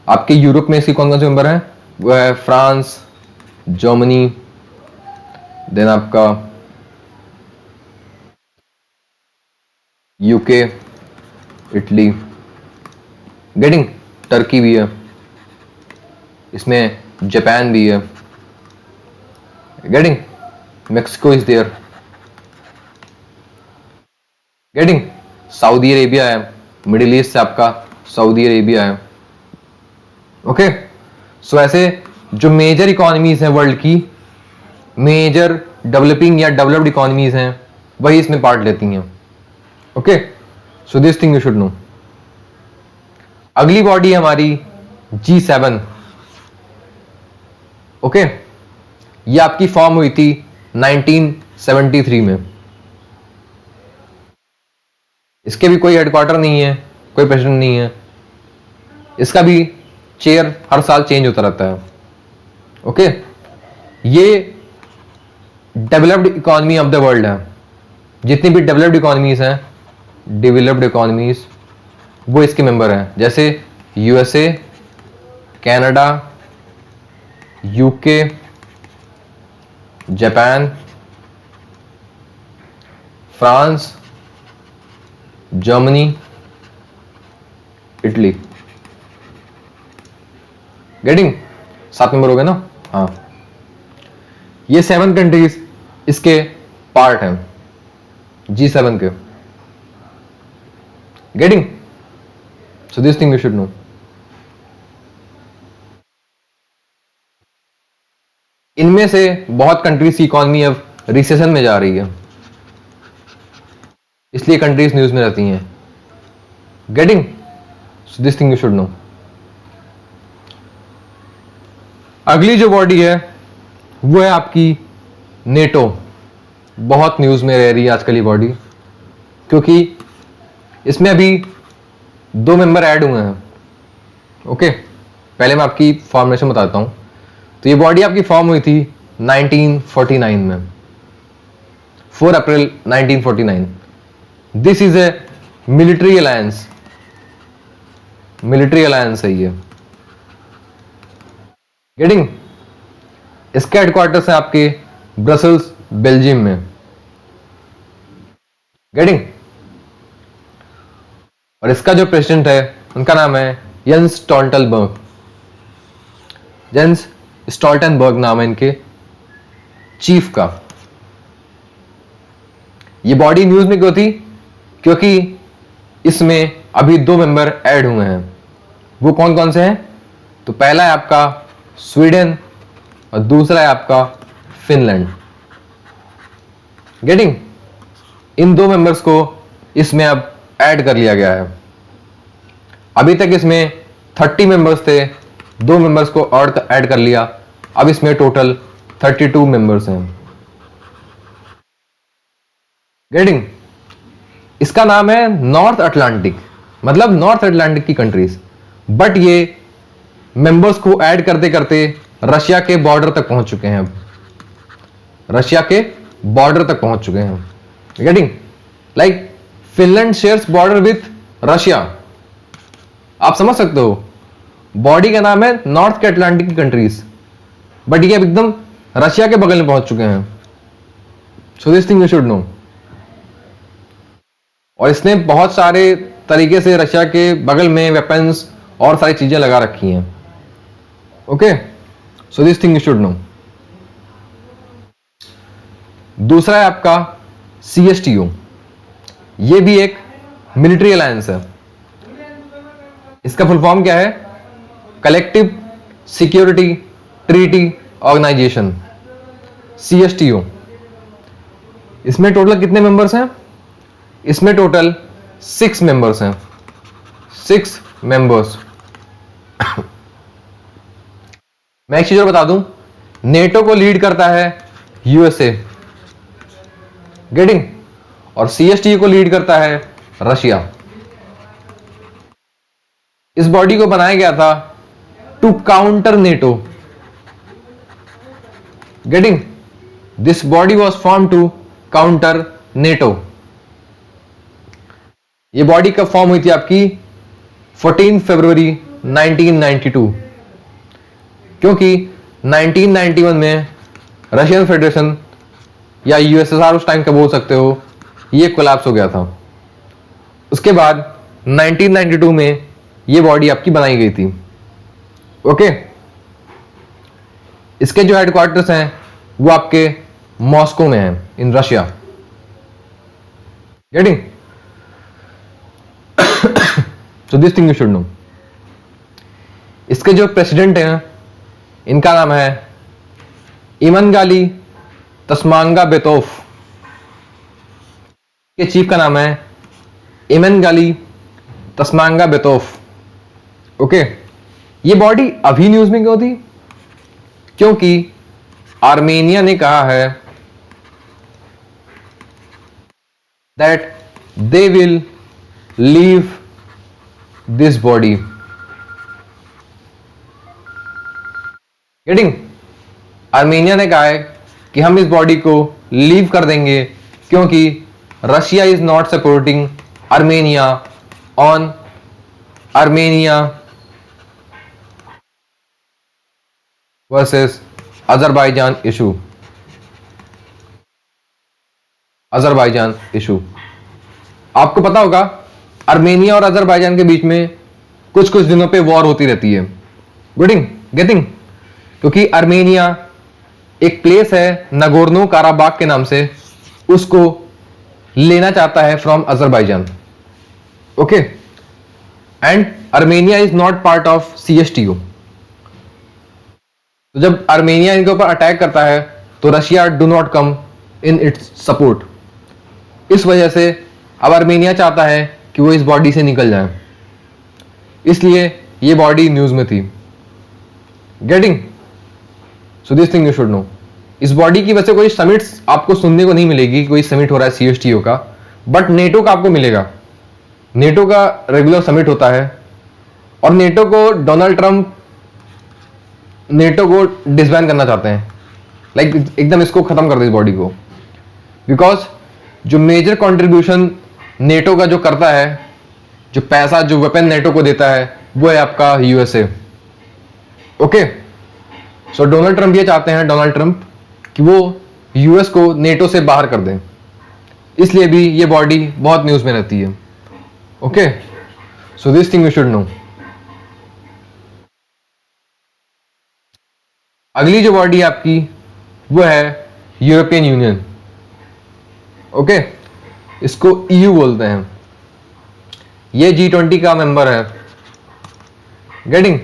आपके यूरोप में इसके कौन कौन से मेंबर हैं? वो है फ्रांस, जर्मनी, देन आपका यूके, इटली। गेटिंग? टर्की भी है इसमें, जापान भी है। Getting? Mexico is there. Getting? Saudi Arabia है, मिडिल ईस्ट से आपका सऊदी अरेबिया है। ओके, सो ऐसे जो मेजर इकोनॉमीज हैं वर्ल्ड की, मेजर डेवलपिंग या डेवलप्ड इकोनॉमीज हैं, वही इसमें पार्ट लेती हैं। Okay, so this thing you should know. अगली बॉडी है हमारी G7। ओके, ये आपकी फॉर्म हुई थी 1973 में। इसके भी कोई हेडक्वार्टर नहीं है, कोई प्रेसिडेंट नहीं है, इसका भी चेयर हर साल चेंज होता रहता है। ओके, ये developed economy of the world है। जितनी भी डेवलप्ड इकोनॉमीज हैं, डेवलप्ड इकोनॉमीज, वो इसके मेंबर हैं, जैसे USA, Canada, UK, Japan, France, Germany, Italy. Getting? 7 member हो गए ना? हाँ, ये 7 कंट्रीज इसके पार्ट हैं, G7 के। Getting? So this thing you should no. इनमें से बहुत कंट्रीज की इकोनॉमी अब रिसेशन में जा रही है, इसलिए कंट्रीज न्यूज में रहती हैं। Getting? So this thing you should know. अगली जो बॉडी है वो है आपकी नेटो। बहुत न्यूज में रह रही है आजकल ये बॉडी, क्योंकि इसमें अभी 2 मेंबर ऐड हुए हैं। ओके, पहले मैं आपकी फॉर्मेशन बताता हूं। तो ये बॉडी आपकी फॉर्म हुई थी 1949 में, 4 अप्रैल 1949। This is a military alliance, military alliance है ये। गेटिंग? इसके हेडक्वार्टर्स है आपके ब्रसल्स, बेल्जियम में। गेटिंग? और इसका जो प्रेसिडेंट है उनका नाम है येंस स्टोल्टनबर्ग। जेंस स्टोल्टनबर्ग नाम है इनके चीफ का। ये बॉडी न्यूज में क्यों थी? क्योंकि इसमें अभी 2 मेंबर ऐड हुए हैं। वो कौन कौन से हैं? तो पहला है आपका स्वीडन और दूसरा है आपका फिनलैंड। गेटिंग? इन 2 मेंबर्स को इसमें अब ऐड कर लिया गया है। अभी तक इसमें 30 मेंबर्स थे, 2 मेंबर्स को और ऐड कर लिया, अब इसमें टोटल 32 मेंबर्स हैं। गेटिंग? इसका नाम है नॉर्थ अटलांटिक, मतलब नॉर्थ अटलांटिक की कंट्रीज। बट ये मेंबर्स को ऐड करते करते रशिया के बॉर्डर तक पहुंच चुके हैं। अब रशिया के बॉर्डर तक पहुंच चुके हैं। Getting? Like Finland shares border with Russia. आप समझ सकते हो, बॉडी का नाम है नॉर्थ के अटलांटिक की कंट्रीज, बट ये अब एकदम रशिया के बगल में पहुंच चुके हैं। So this thing you should no. और इसने बहुत सारे तरीके से रशिया के बगल में वेपन्स और सारी चीजें लगा रखी हैं। Okay, so this thing you should no. दूसरा है आपका CSTO। ये भी एक मिलिट्री अलायंस है। इसका फुल फॉर्म क्या है? Collective Security Treaty Organization, CSTO। इसमें टोटल कितने मेंबर्स हैं? इसमें टोटल 6 मेंबर्स हैं, 6 मेंबर्स। मैं एक चीज और बता दूं, नेटो को लीड करता है USA। गेटिंग? और CSTO को लीड करता है रशिया। इस बॉडी को बनाया गया था to counter NATO. Getting? This body was form to counter NATO. ये बॉडी कब फॉर्म हुई थी आपकी? 14 फरवरी 1992, क्योंकि 1991 में रशियन फेडरेशन या USSR उस टाइम का बोल सकते हो, ये कोलैप्स हो गया था। उसके बाद 1992 में ये बॉडी आपकी बनाई गई थी। ओके, इसके जो हेडक्वार्टर्स हैं वो आपके मॉस्को में हैं, in Russia. Getting? So this thing you should no. इसके जो प्रेसिडेंट हैं इनका नाम है इमनगाली तस्मांगाबेतोव। के चीफ का नाम है इमनगाली तस्मांगाबेतोव। ओके, ये बॉडी अभी न्यूज में क्यों थी? क्योंकि आर्मेनिया ने कहा है that they will leave this body. Getting? Armenia ने कहा है कि हम इस बॉडी को लीव कर देंगे क्योंकि Russia is not supporting Armenia on Armenia versus Azerbaijan issue. Azerbaijan issue, आपको पता होगा आर्मेनिया और अजरबैजान के बीच में कुछ कुछ दिनों पे वॉर होती रहती है। गेटिंग? क्योंकि आर्मेनिया एक प्लेस है नगोर्नो काराबाग के नाम से, उसको लेना चाहता है from Azerbaijan. Okay, and Armenia is not part of CSTO। तो जब आर्मेनिया इनके ऊपर अटैक करता है तो Russia do not come in its support. इस वजह से अब आर्मेनिया चाहता है कि वो इस बॉडी से निकल जाए, इसलिए ये बॉडी न्यूज में थी। Getting? So this thing you should know. इस बॉडी की वजह से कोई समिट्स आपको सुनने को नहीं मिलेगी, कोई समिट हो रहा है CSTO का, बट नेटो का आपको मिलेगा। नेटो का रेगुलर समिट होता है और नेटो को डोनाल्ड ट्रंप नेटो को डिसबैन करना चाहते हैं, लाइक एकदम इसको खत्म कर दे इस बॉडी को, बिकॉज जो मेजर कंट्रीब्यूशन नेटो का जो करता है, जो पैसा जो वेपन नेटो को देता है, वो है आपका USA। ओके, सो डोनाल्ड ट्रंप ये चाहते हैं, डोनाल्ड ट्रंप, कि वो US को नेटो से बाहर कर दें, इसलिए भी ये बॉडी बहुत न्यूज में रहती है। Okay, so this thing you should know. अगली जो बॉडी आपकी वो है यूरोपियन यूनियन। ओके, इसको EU बोलते हैं। ये G20 का मेंबर है। गेटिंग?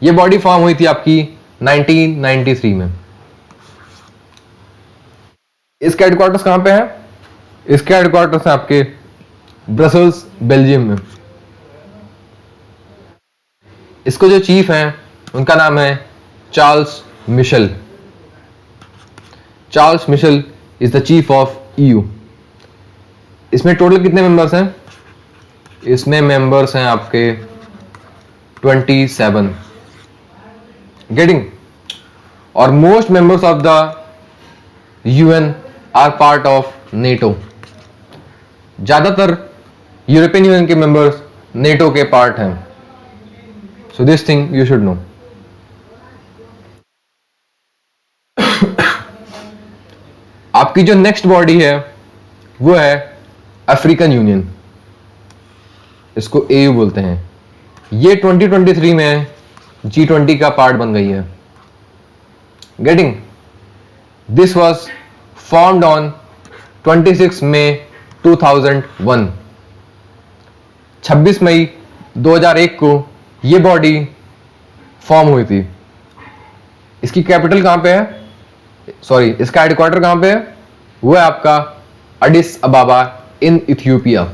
ये बॉडी फॉर्म हुई थी आपकी 1993 में। इसके हेडक्वार्टर्स कहां पे है? इसके हेडक्वार्टर्स है आपके ब्रसल्स, बेल्जियम में। इसको जो चीफ हैं उनका नाम है Charles Michel. Charles Michel is the chief of EU। इसमें टोटल कितने मेंबर्स हैं? इसमें मेंबर्स हैं आपके 27। गेटिंग? और most members of the UN are part of NATO. ज्यादातर यूरोपियन यूनियन के मेंबर्स नेटो के पार्ट हैं। So this thing you should know. आपकी जो नेक्स्ट बॉडी है वो है अफ्रीकन यूनियन, इसको AU बोलते हैं। ये 2023 में G20 का पार्ट बन गई है। Getting? This was formed on 26 मई 2001। 26 मई 2001 को ये बॉडी फॉर्म हुई थी। इसकी कैपिटल कहां पे है? सॉरी, इसका हेडक्वार्टर कहां पे है? वो है आपका एडिस अबाबा इन इथियोपिया।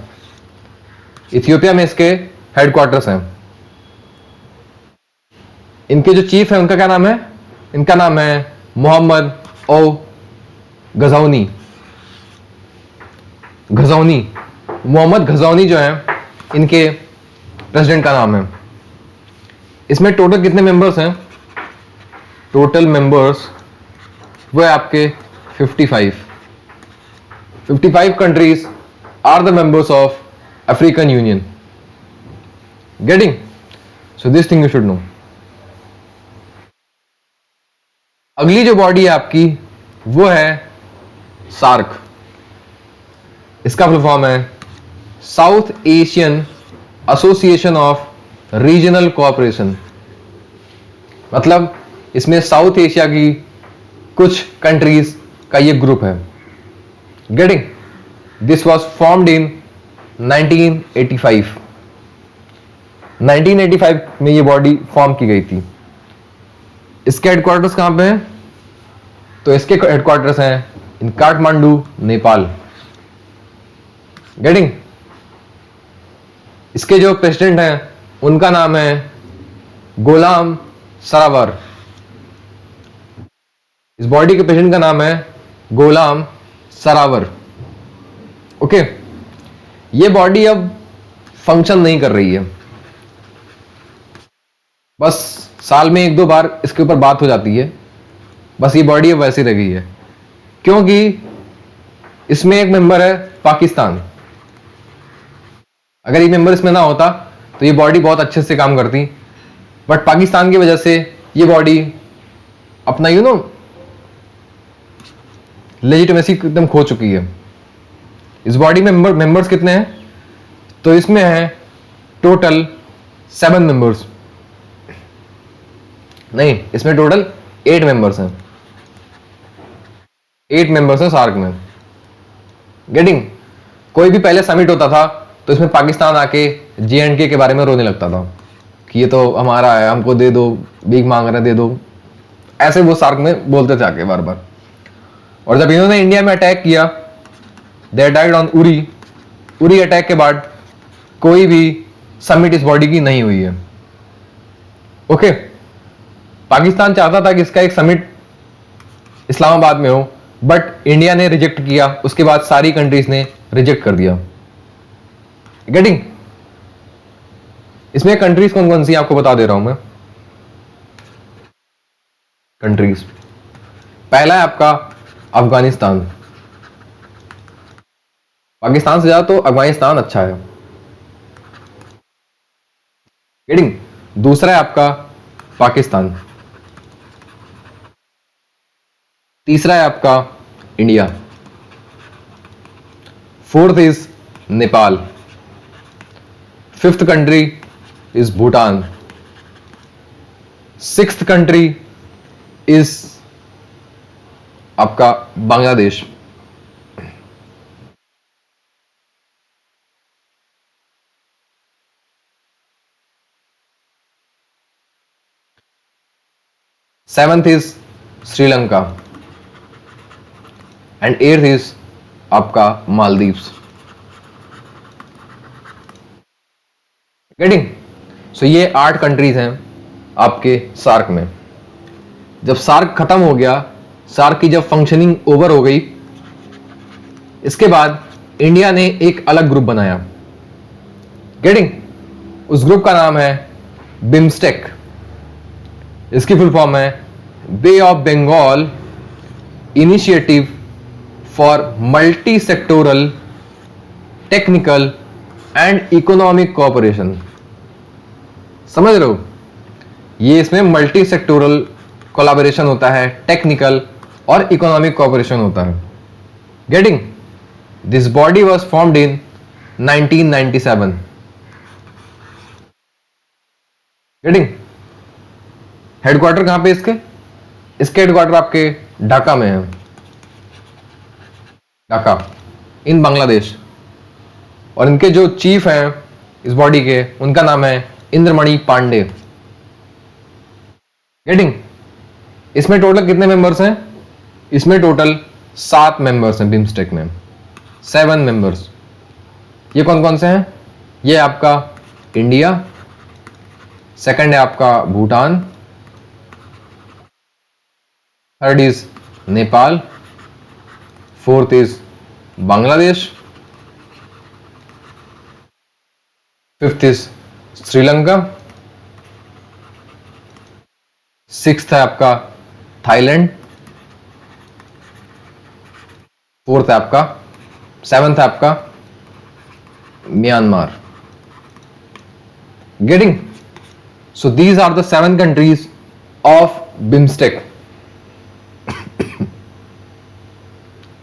इथियोपिया में इसके हेडक्वार्टर्स हैं। इनके जो चीफ है उनका क्या नाम है? इनका नाम है मोहम्मद ओ गजौनी। घजौनी, मोहम्मद घजौनी जो है इनके प्रेसिडेंट का नाम है। इसमें टोटल कितने मेंबर्स हैं? टोटल मेंबर्स वो है आपके 55। 55 countries are the members of African union. Getting? So this thing you should know. अगली जो बॉडी है आपकी वो है सार्क। इसका फुल फॉर्म है South Asian association of regional cooperation. मतलब इसमें साउथ एशिया की कुछ कंट्रीज का ये ग्रुप है। Getting? This was formed in 1985। 1985 में ये बॉडी फॉर्म की गई थी। इसके हेडक्वार्टर्स कहां पे हैं? तो इसके हेडक्वार्टर्स हैं इन काठमांडू, नेपाल। गेटिंग? इसके जो प्रेसिडेंट हैं उनका नाम है गोलाम सरावर। इस बॉडी के प्रेसिडेंट का नाम है गोलाम सरावर। ओके, ये बॉडी अब फंक्शन नहीं कर रही है, बस साल में 1-2 बार इसके ऊपर बात हो जाती है। बस ये बॉडी अब वैसी रह गई है क्योंकि इसमें एक मेंबर है पाकिस्तान। अगर ये मेंबर इसमें ना होता तो ये बॉडी बहुत अच्छे से काम करती, बट पाकिस्तान की वजह से ये बॉडी अपना लेजिटिमेसी एकदम खो चुकी है। इस बॉडी में मेंबर्स कितने हैं? तो इसमें है टोटल 7 मेंबर्स। नहीं, इसमें टोटल 8 मेंबर्स हैं। 8 मेंबर्स हैं सार्क में। गेटिंग? कोई भी पहले समिट होता था तो इसमें पाकिस्तान आके JNK के बारे में रोने लगता था कि ये तो हमारा है, हमको दे दो, भीख मांग रहे दे दो। ऐसे वो सार्क में बोलते थे आके बार बार। और जब इन्होंने इंडिया में अटैक किया, they attacked on Uri. Uri attack के बाद कोई भी समिट इस बॉडी की नहीं हुई है। ओके, पाकिस्तान चाहता था कि इसका एक समिट इस्लामाबाद में हो, बट इंडिया ने रिजेक्ट किया। उसके बाद सारी कंट्रीज ने रिजेक्ट कर दिया। गेटिंग? इसमें कंट्रीज कौन कौन सी आपको बता दे रहा हूं मैं। कंट्रीज, पहला है आपका अफगानिस्तान। पाकिस्तान से ज्यादा तो अफगानिस्तान अच्छा है। गेटिंग? दूसरा है आपका पाकिस्तान। तीसरा है आपका India. Fourth is Nepal. Fifth country is Bhutan. Sixth country is आपका Bangladesh. Seventh is Sri Lanka and eighth is आपका मालदीव्स। गेटिंग? सो ये 8 कंट्रीज हैं आपके सार्क में। जब सार्क खत्म हो गया, सार्क की जब फंक्शनिंग ओवर हो गई, इसके बाद इंडिया ने एक अलग ग्रुप बनाया। गेटिंग? उस ग्रुप का नाम है बिम्स्टेक। इसकी फुल फॉर्म है bay of Bengal initiative for multi sectoral technical and economic cooperation. समझ रहे हो? ये इसमें मल्टी सेक्टोरल कोलैबोरेशन होता है, टेक्निकल और इकोनॉमिक कोऑपरेशन होता है। Getting? This body was formed in 1997। Getting? Headquarter कहां पे इसके? इसके हेडक्वार्टर आपके ढाका में है। ढाका इन बांग्लादेश। और इनके जो चीफ हैं इस बॉडी के, उनका नाम है इंद्रमणि पांडे। गेटिंग? इसमें टोटल कितने मेंबर्स हैं? इसमें टोटल 7 मेंबर्स हैं बिम्स्टेक में। 7 मेंबर्स। ये कौन कौन से हैं? ये आपका इंडिया, सेकंड है आपका Bhutan, third is Nepal, fourth is Bangladesh fifth is Sri Lanka, sixth है आपका थाईलैंड, फोर्थ है आपका, सेवंथ है आपका Myanmar. Getting? So these are the 7 countries of BIMSTEC.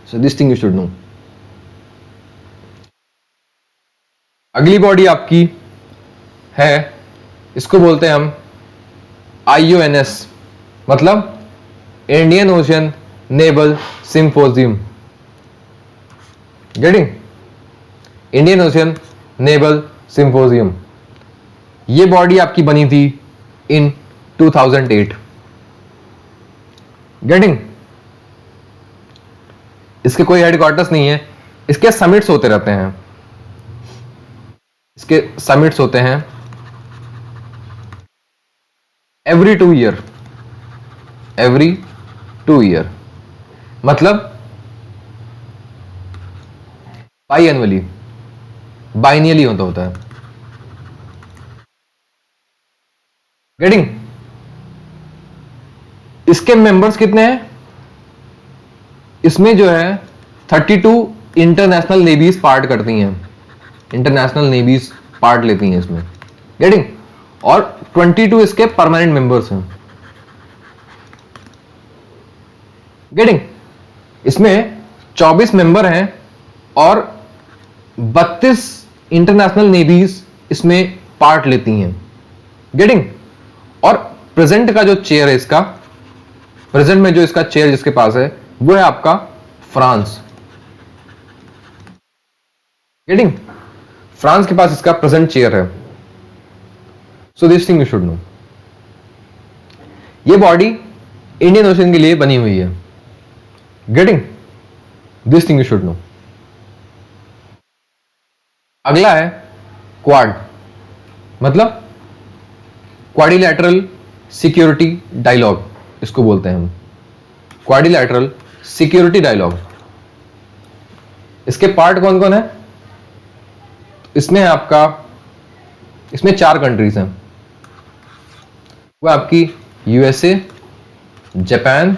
So this thing you should know. अगली बॉडी आपकी है, इसको बोलते हैं हम IONS, मतलब Indian ocean naval symposium. Getting? Indian ocean naval symposium. ये बॉडी आपकी बनी थी इन 2008। गेटिंग? इसके कोई हेडक्वार्टर्स नहीं है, इसके समिट्स होते रहते हैं, इसके समिट्स होते हैं एवरी 2 ईयर, एवरी 2 ईयर, मतलब बाई एनुअली, बाइनियली होता है। गेटिंग? इसके मेंबर्स कितने हैं? इसमें जो है 32 इंटरनेशनल नेवीज पार्ट करती हैं, इंटरनेशनल नेवीज पार्ट लेती हैं इसमें। गेटिंग? और 22 इसके परमानेंट मेंबर्स हैं। गेटिंग? इसमें 24 मेंबर हैं और 32 इंटरनेशनल नेवीज इसमें पार्ट लेती हैं। गेटिंग? और प्रेजेंट का जो चेयर है इसका, प्रेजेंट में जो इसका चेयर जिसके पास है वो है आपका फ्रांस। गेटिंग? फ्रांस के पास इसका प्रेजेंट चेयर है। सो this thing you should know. ये बॉडी इंडियन ओशन के लिए बनी हुई है। Getting? This thing you should no. अगला है क्वाड, मतलब क्वाड्रिलैटरल सिक्योरिटी डायलॉग, इसको बोलते हैं हम क्वाड्रिलैटरल सिक्योरिटी डायलॉग। इसके पार्ट कौन कौन है? इसमें है आपका, इसमें 4 कंट्रीज हैं, वो आपकी USA, जापान,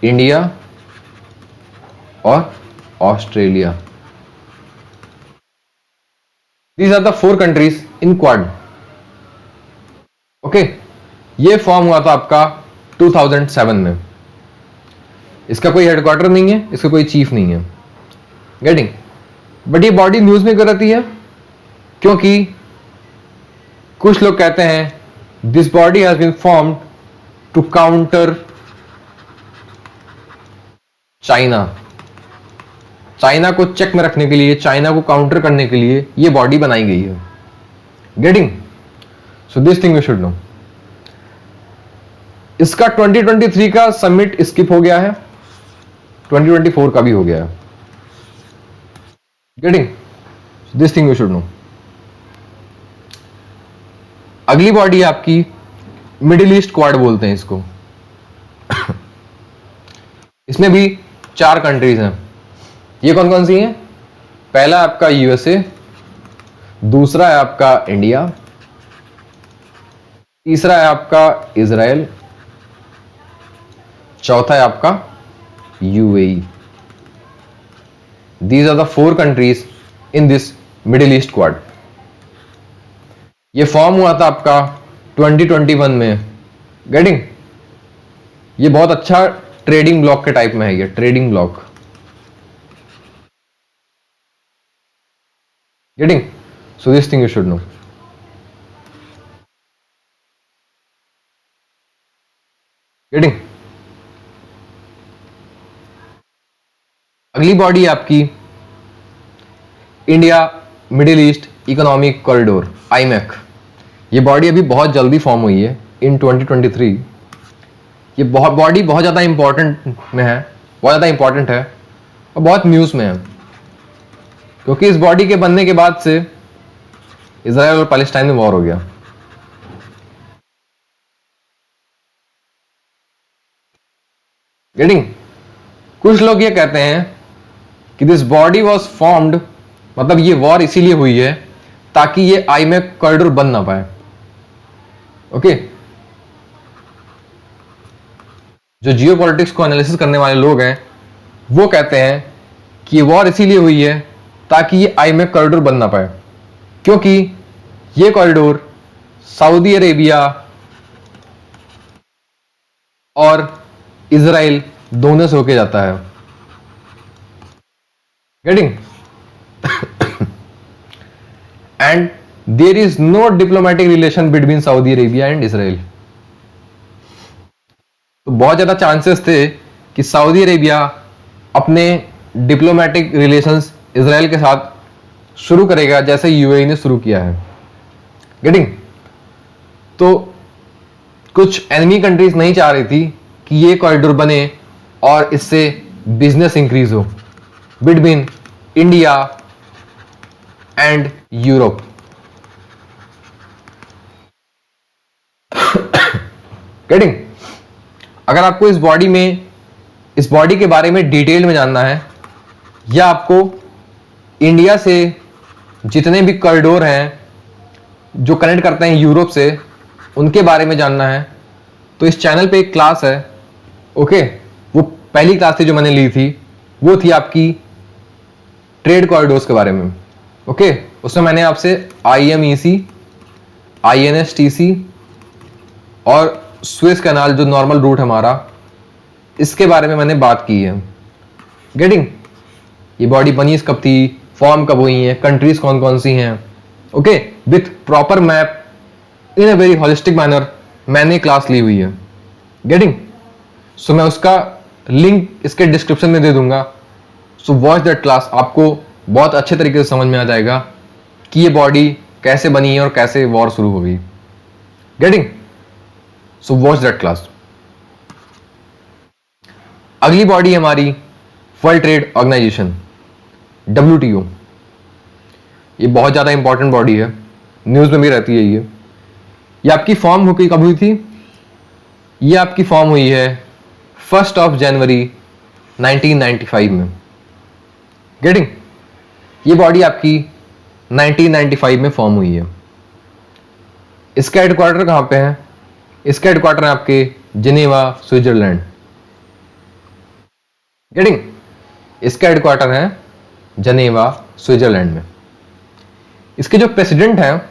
इंडिया और Australia. These are the 4 countries in quad. Okay, ये फॉर्म हुआ था आपका 2007 में। इसका कोई हेडक्वार्टर नहीं है, इसका कोई चीफ नहीं है। गेटिंग? बट ये बॉडी न्यूज में क्यों रहती है? क्योंकि कुछ लोग कहते हैं this body has been formed to counter China. China को चेक में रखने के लिए, चाइना को काउंटर करने के लिए ये बॉडी बनाई गई है। Getting? So this thing you should no. इसका 2023 का समिट स्किप हो गया है, 2024 का भी हो गया है। Getting? This thing you should know. अगली बॉडी है आपकी मिडिल ईस्ट क्वाड बोलते हैं इसको। इसमें भी 4 कंट्रीज हैं। ये कौन कौन सी हैं? पहला आपका USA, दूसरा है आपका इंडिया, तीसरा है आपका इजराइल, चौथा है आपका UAE। These are the 4 countries in this middle east quad. ये फॉर्म हुआ था आपका 2021 में। गेटिंग? ये बहुत अच्छा ट्रेडिंग ब्लॉक के टाइप में है, ये trading block. Getting? So this thing you should no. Getting? अगली बॉडी आपकी India middle east economic corridor, IMEC। ये बॉडी अभी बहुत जल्दी फॉर्म हुई है इन 2023। ये बॉडी बहुत ज़्यादा इंपॉर्टेंट में है, बहुत ज़्यादा इंपॉर्टेंट है और बहुत न्यूज़ में है, क्योंकि इस बॉडी के बनने के बाद से इजराइल और पैलेस्टाइन में वॉर हो गया। गेटिंग? कुछ लोग ये कहते हैं कि दिस बॉडी वॉज फॉर्म्ड मतलब ये वॉर इसीलिए हुई है ताकि ये आईमेक कॉरिडोर बन ना पाए। ओके, जो जियो पॉलिटिक्स को एनालिसिस करने वाले लोग हैं वो कहते हैं कि ये वॉर इसीलिए हुई है ताकि ये आईमेक कॉरिडोर बन ना पाए, क्योंकि ये कॉरिडोर सऊदी अरेबिया और इजराइल दोनों से होके जाता है। Getting? And there is no diplomatic relation between Saudi Arabia and Israel. तो बहुत ज्यादा चांसेस थे कि सऊदी अरेबिया अपने डिप्लोमेटिक रिलेशंस इजराइल के साथ शुरू करेगा जैसे यूएई ने शुरू किया है। गेटिंग? तो कुछ एनिमी कंट्रीज नहीं चाह रही थी कि ये कॉरिडोर बने और इससे बिजनेस इंक्रीज हो between India and Europe. Getting? अगर आपको इस बॉडी के बारे में डिटेल में जानना है या आपको इंडिया से जितने भी कॉरिडोर हैं जो कनेक्ट करते हैं यूरोप से उनके बारे में जानना है तो इस चैनल पे एक क्लास है। ओके, वो पहली क्लास थी जो मैंने ली थी, वो थी आपकी ट्रेड कॉरिडोर्स के बारे में। ओके, उसमें मैंने आपसे IMEC, INSTC और स्विस कैनाल जो नॉर्मल रूट हमारा, इसके बारे में मैंने बात की है। गेटिंग? ये बॉडी बनी कब थी, फॉर्म कब हुई है, कंट्रीज कौन कौन सी हैं, okay, with proper map in a very holistic manner मैंने क्लास ली हुई है। गेटिंग? सो मैं उसका लिंक इसके डिस्क्रिप्शन में दे दूंगा। सो वॉच दैट क्लास, आपको बहुत अच्छे तरीके से समझ में आ जाएगा कि ये बॉडी कैसे बनी है और कैसे वॉर शुरू हो गई। Getting? So watch that class. अगली बॉडी हमारी वर्ल्ड ट्रेड ऑर्गेनाइजेशन, WTO। ये बहुत ज्यादा इंपॉर्टेंट बॉडी है, न्यूज में भी रहती है। ये आपकी फॉर्म हो गई कब हुई थी? ये आपकी फॉर्म हुई है 1 जनवरी 1995 में। गेटिंग? ये बॉडी आपकी 1995 में फॉर्म हुई है। इसका हेडक्वार्टर कहां पे है? इसका हेडक्वार्टर है आपके जिनेवा, स्विट्जरलैंड। गेटिंग? इसका हेडक्वार्टर है जिनेवा, स्विट्जरलैंड में। इसके जो प्रेसिडेंट हैं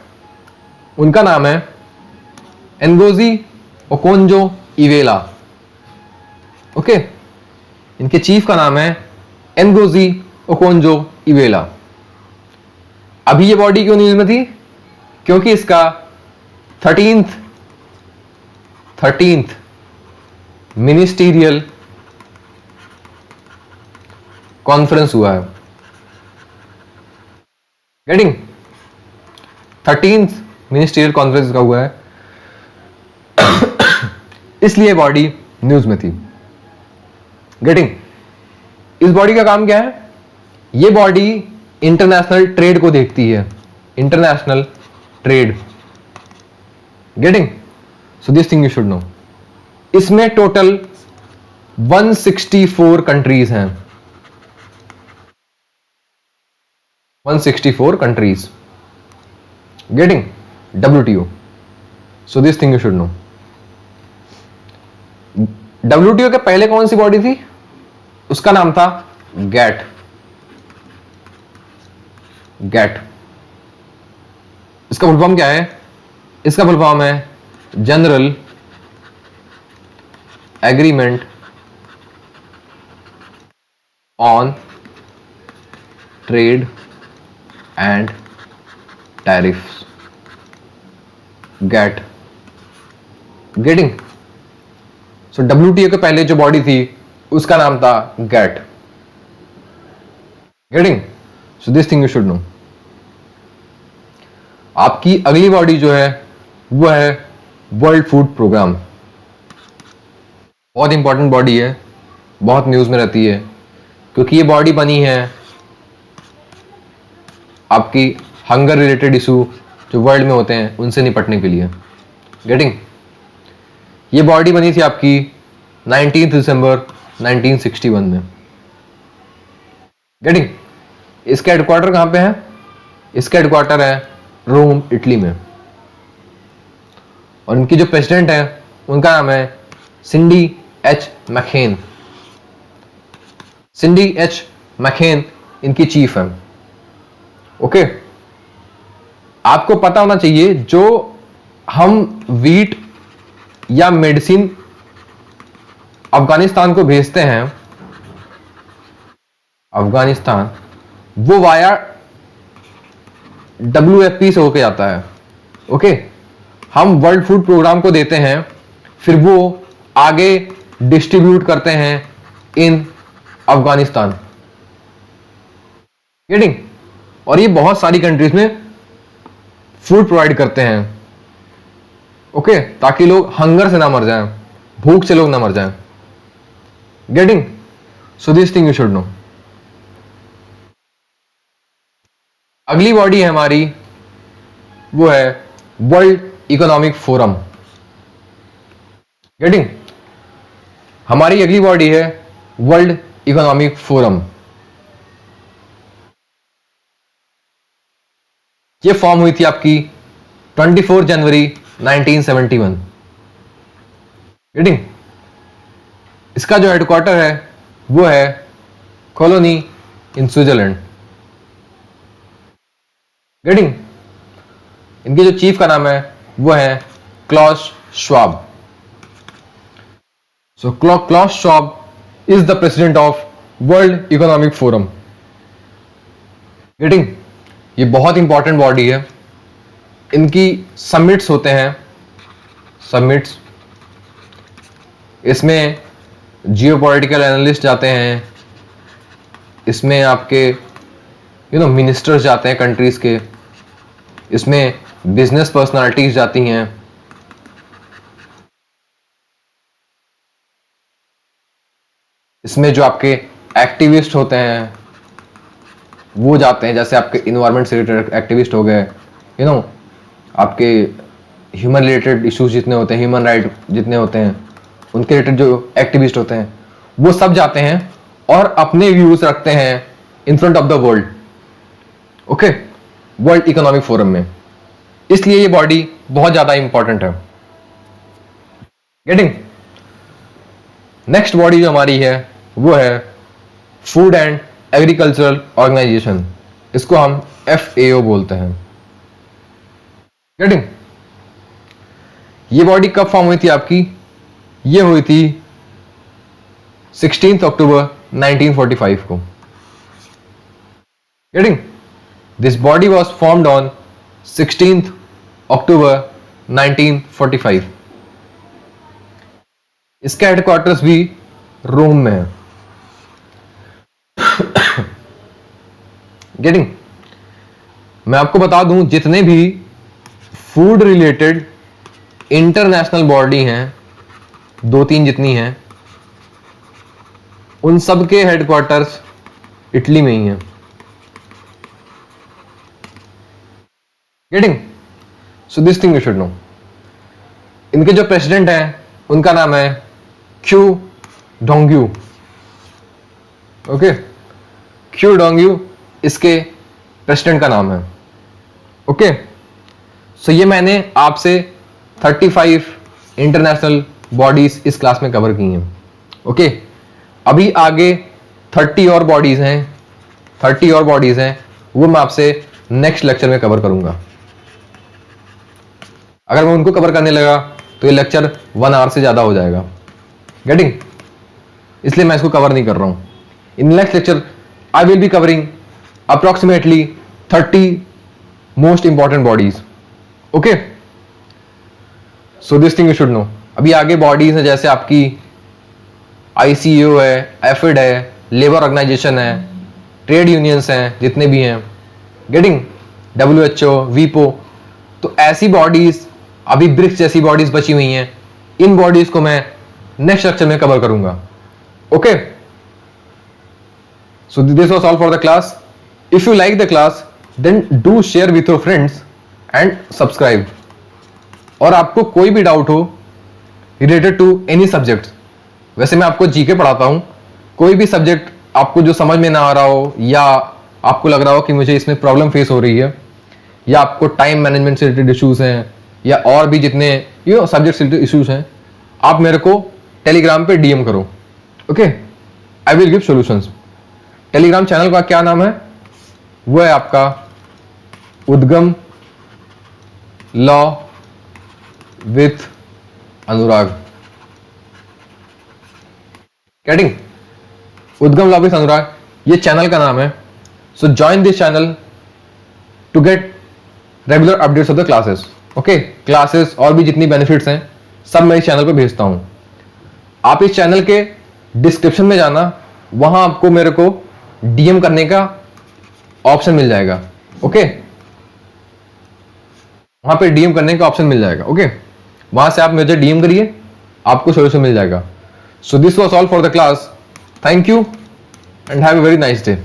उनका नाम है एनगोजी ओकोंजो इवेला। ओके, इनके चीफ का नाम है एनगोजी ओकोंजो इवेला। अभी ये बॉडी क्यों न्यूज में थी? क्योंकि इसका 13th मिनिस्टीरियल कॉन्फ्रेंस हुआ है। गेटिंग? 13th मिनिस्टीरियल कॉन्फ्रेंस का हुआ है इसलिए बॉडी न्यूज में थी। गेटिंग? इस बॉडी का काम क्या है? ये बॉडी इंटरनेशनल ट्रेड को देखती है, international trade. Getting? So this thing you should no. इसमें टोटल 164 कंट्रीज हैं, 164 countries. Getting? WTO। So this thing you should no. WTO के पहले कौन सी बॉडी थी? उसका नाम था गैट। गैट, इसका फुल फॉर्म क्या है? इसका फुल फॉर्म है general agreement on trade and tariffs, GATT. Getting? So WTO के पहले जो बॉडी थी उसका नाम था GATT. Getting? So this thing you should know. आपकी अगली बॉडी जो है वो है वर्ल्ड फूड प्रोग्राम। बहुत इंपॉर्टेंट बॉडी है, बहुत न्यूज में रहती है, क्योंकि ये बॉडी बनी है आपकी हंगर रिलेटेड इशू जो वर्ल्ड में होते हैं उनसे निपटने के लिए। गेटिंग? ये बॉडी बनी थी आपकी 19 दिसंबर 1961 में। गेटिंग? इसका हेडक्वार्टर कहां पे है? इसका हेडक्वार्टर है रोम, इटली में। और इनकी जो प्रेसिडेंट है उनका नाम है सिंडी एच मैकेन। सिंडी एच मैकेन इनकी चीफ है। ओके, आपको पता होना चाहिए जो हम वीट या मेडिसिन अफगानिस्तान को भेजते हैं, अफगानिस्तान, वो वाया WFP से होके जाता है। ओके, हम वर्ल्ड फूड प्रोग्राम को देते हैं, फिर वो आगे डिस्ट्रीब्यूट करते हैं इन अफगानिस्तान। गेटिंग? और ये बहुत सारी कंट्रीज में फूड प्रोवाइड करते हैं। ओके, ताकि लोग हंगर से ना मर जाएं, भूख से लोग ना मर जाएं। Getting? So this thing you should know. अगली बॉडी है हमारी, वो है वर्ल्ड इकोनॉमिक फोरम। गेटिंग? हमारी अगली बॉडी है वर्ल्ड इकोनॉमिक फोरम। ये फॉर्म हुई थी आपकी 24 जनवरी 1971। गेटिंग? इसका जो हेडक्वार्टर है वो है कॉलोनी इन स्विट्जरलैंड। गेटिंग? इनके जो चीफ का नाम है वो है Klaus Schwab. So Klaus Schwab is the president of world economic forum. Getting? ये बहुत इंपॉर्टेंट बॉडी है। इनकी समिट्स होते हैं, समिट्स। इसमें जियोपॉलिटिकल एनालिस्ट जाते हैं, इसमें आपके मिनिस्टर्स जाते हैं कंट्रीज के, इसमें बिजनेस पर्सनालिटीज जाती हैं, इसमें जो आपके एक्टिविस्ट होते हैं वो जाते हैं, जैसे आपके इन्वायरमेंट से रिलेटेड एक्टिविस्ट हो गए, आपके ह्यूमन रिलेटेड इश्यूज जितने होते हैं, ह्यूमन राइट जितने होते हैं, उनके रिलेटेड जो एक्टिविस्ट होते हैं वो सब जाते हैं और अपने व्यूज रखते हैं in front of the world. Okay, world economic forum में। इसलिए ये बॉडी बहुत ज्यादा इंपॉर्टेंट है। गेटिंग? नेक्स्ट बॉडी जो हमारी है वो है फूड एंड एग्रीकल्चरल ऑर्गेनाइजेशन। इसको हम FAO बोलते हैं। गेटिंग? ये बॉडी कब फॉर्म हुई थी आपकी? ये हुई थी 16 अक्टूबर 1945 को। Getting? This body was formed on 16 अक्टूबर 1945। इसका हेडक्वार्टर्स भी रोम में है। गेटिंग? मैं आपको बता दूं, जितने भी फूड रिलेटेड इंटरनेशनल बॉडी हैं, 2-3 जितनी हैं, उन सब के हेडक्वार्टर्स इटली में ही हैं। Getting? So this thing you should no. इनके जो प्रेसिडेंट हैं उनका नाम है Q Dongyu. Okay, Q Dongyu इसके प्रेसिडेंट का नाम है। ओके, सो ये मैंने आपसे 35 इंटरनेशनल बॉडीज इस क्लास में कवर की हैं। ओके, अभी आगे 30 और बॉडीज हैं, 30 और बॉडीज हैं, वो मैं आपसे नेक्स्ट लेक्चर में कवर करूंगा। अगर मैं उनको कवर करने लगा तो ये लेक्चर 1 आवर से ज्यादा हो जाएगा। गेटिंग? इसलिए मैं इसको कवर नहीं कर रहा हूं। In next lecture I will be covering approximately 30 most important bodies. Okay, so this thing you should know. अभी आगे बॉडीज हैं, जैसे आपकी ICAO है, एफिड है, लेबर ऑर्गेनाइजेशन है, ट्रेड यूनियंस हैं जितने भी हैं। गेटिंग? WHO, WIPO। तो ऐसी बॉडीज, अभी ब्रिक्स जैसी बॉडीज बची हुई हैं, इन बॉडीज को मैं नेक्स्ट लेक्चर में कवर करूंगा। Okay, so this was all for the class. If you like the class, then do share with your friends and subscribe. और आपको कोई भी डाउट हो रिलेटेड टू एनी सब्जेक्ट, वैसे मैं आपको जीके पढ़ाता हूं, कोई भी सब्जेक्ट आपको जो समझ में ना आ रहा हो या आपको लग रहा हो कि मुझे इसमें प्रॉब्लम फेस हो रही है, या आपको टाइम मैनेजमेंट से रिलेटेड इश्यूज हैं, या और भी जितने सब्जेक्ट से रिलेटेड इश्यूज हैं, आप मेरे को टेलीग्राम पे डीएम करो. Okay, I will give solutions. Telegram channel का क्या नाम है? वो है आपका Udgam law with Anurag. Getting? Udgam law with Anurag, ये चैनल का नाम है. So join this channel to get regular updates of the classes. Okay, classes और भी जितनी बेनिफिट्स हैं सब मैं इस चैनल पे भेजता हूं. आप इस चैनल के डिस्क्रिप्शन में जाना, वहां आपको मेरे को डीएम करने का ऑप्शन मिल जाएगा. ओके, वहां पे डीएम करने का ऑप्शन मिल जाएगा. ओके, वहां से आप मुझे डीएम करिए, आपको सोल्यूशन मिल जाएगा. So this was all for the class. Thank you and have a very nice day.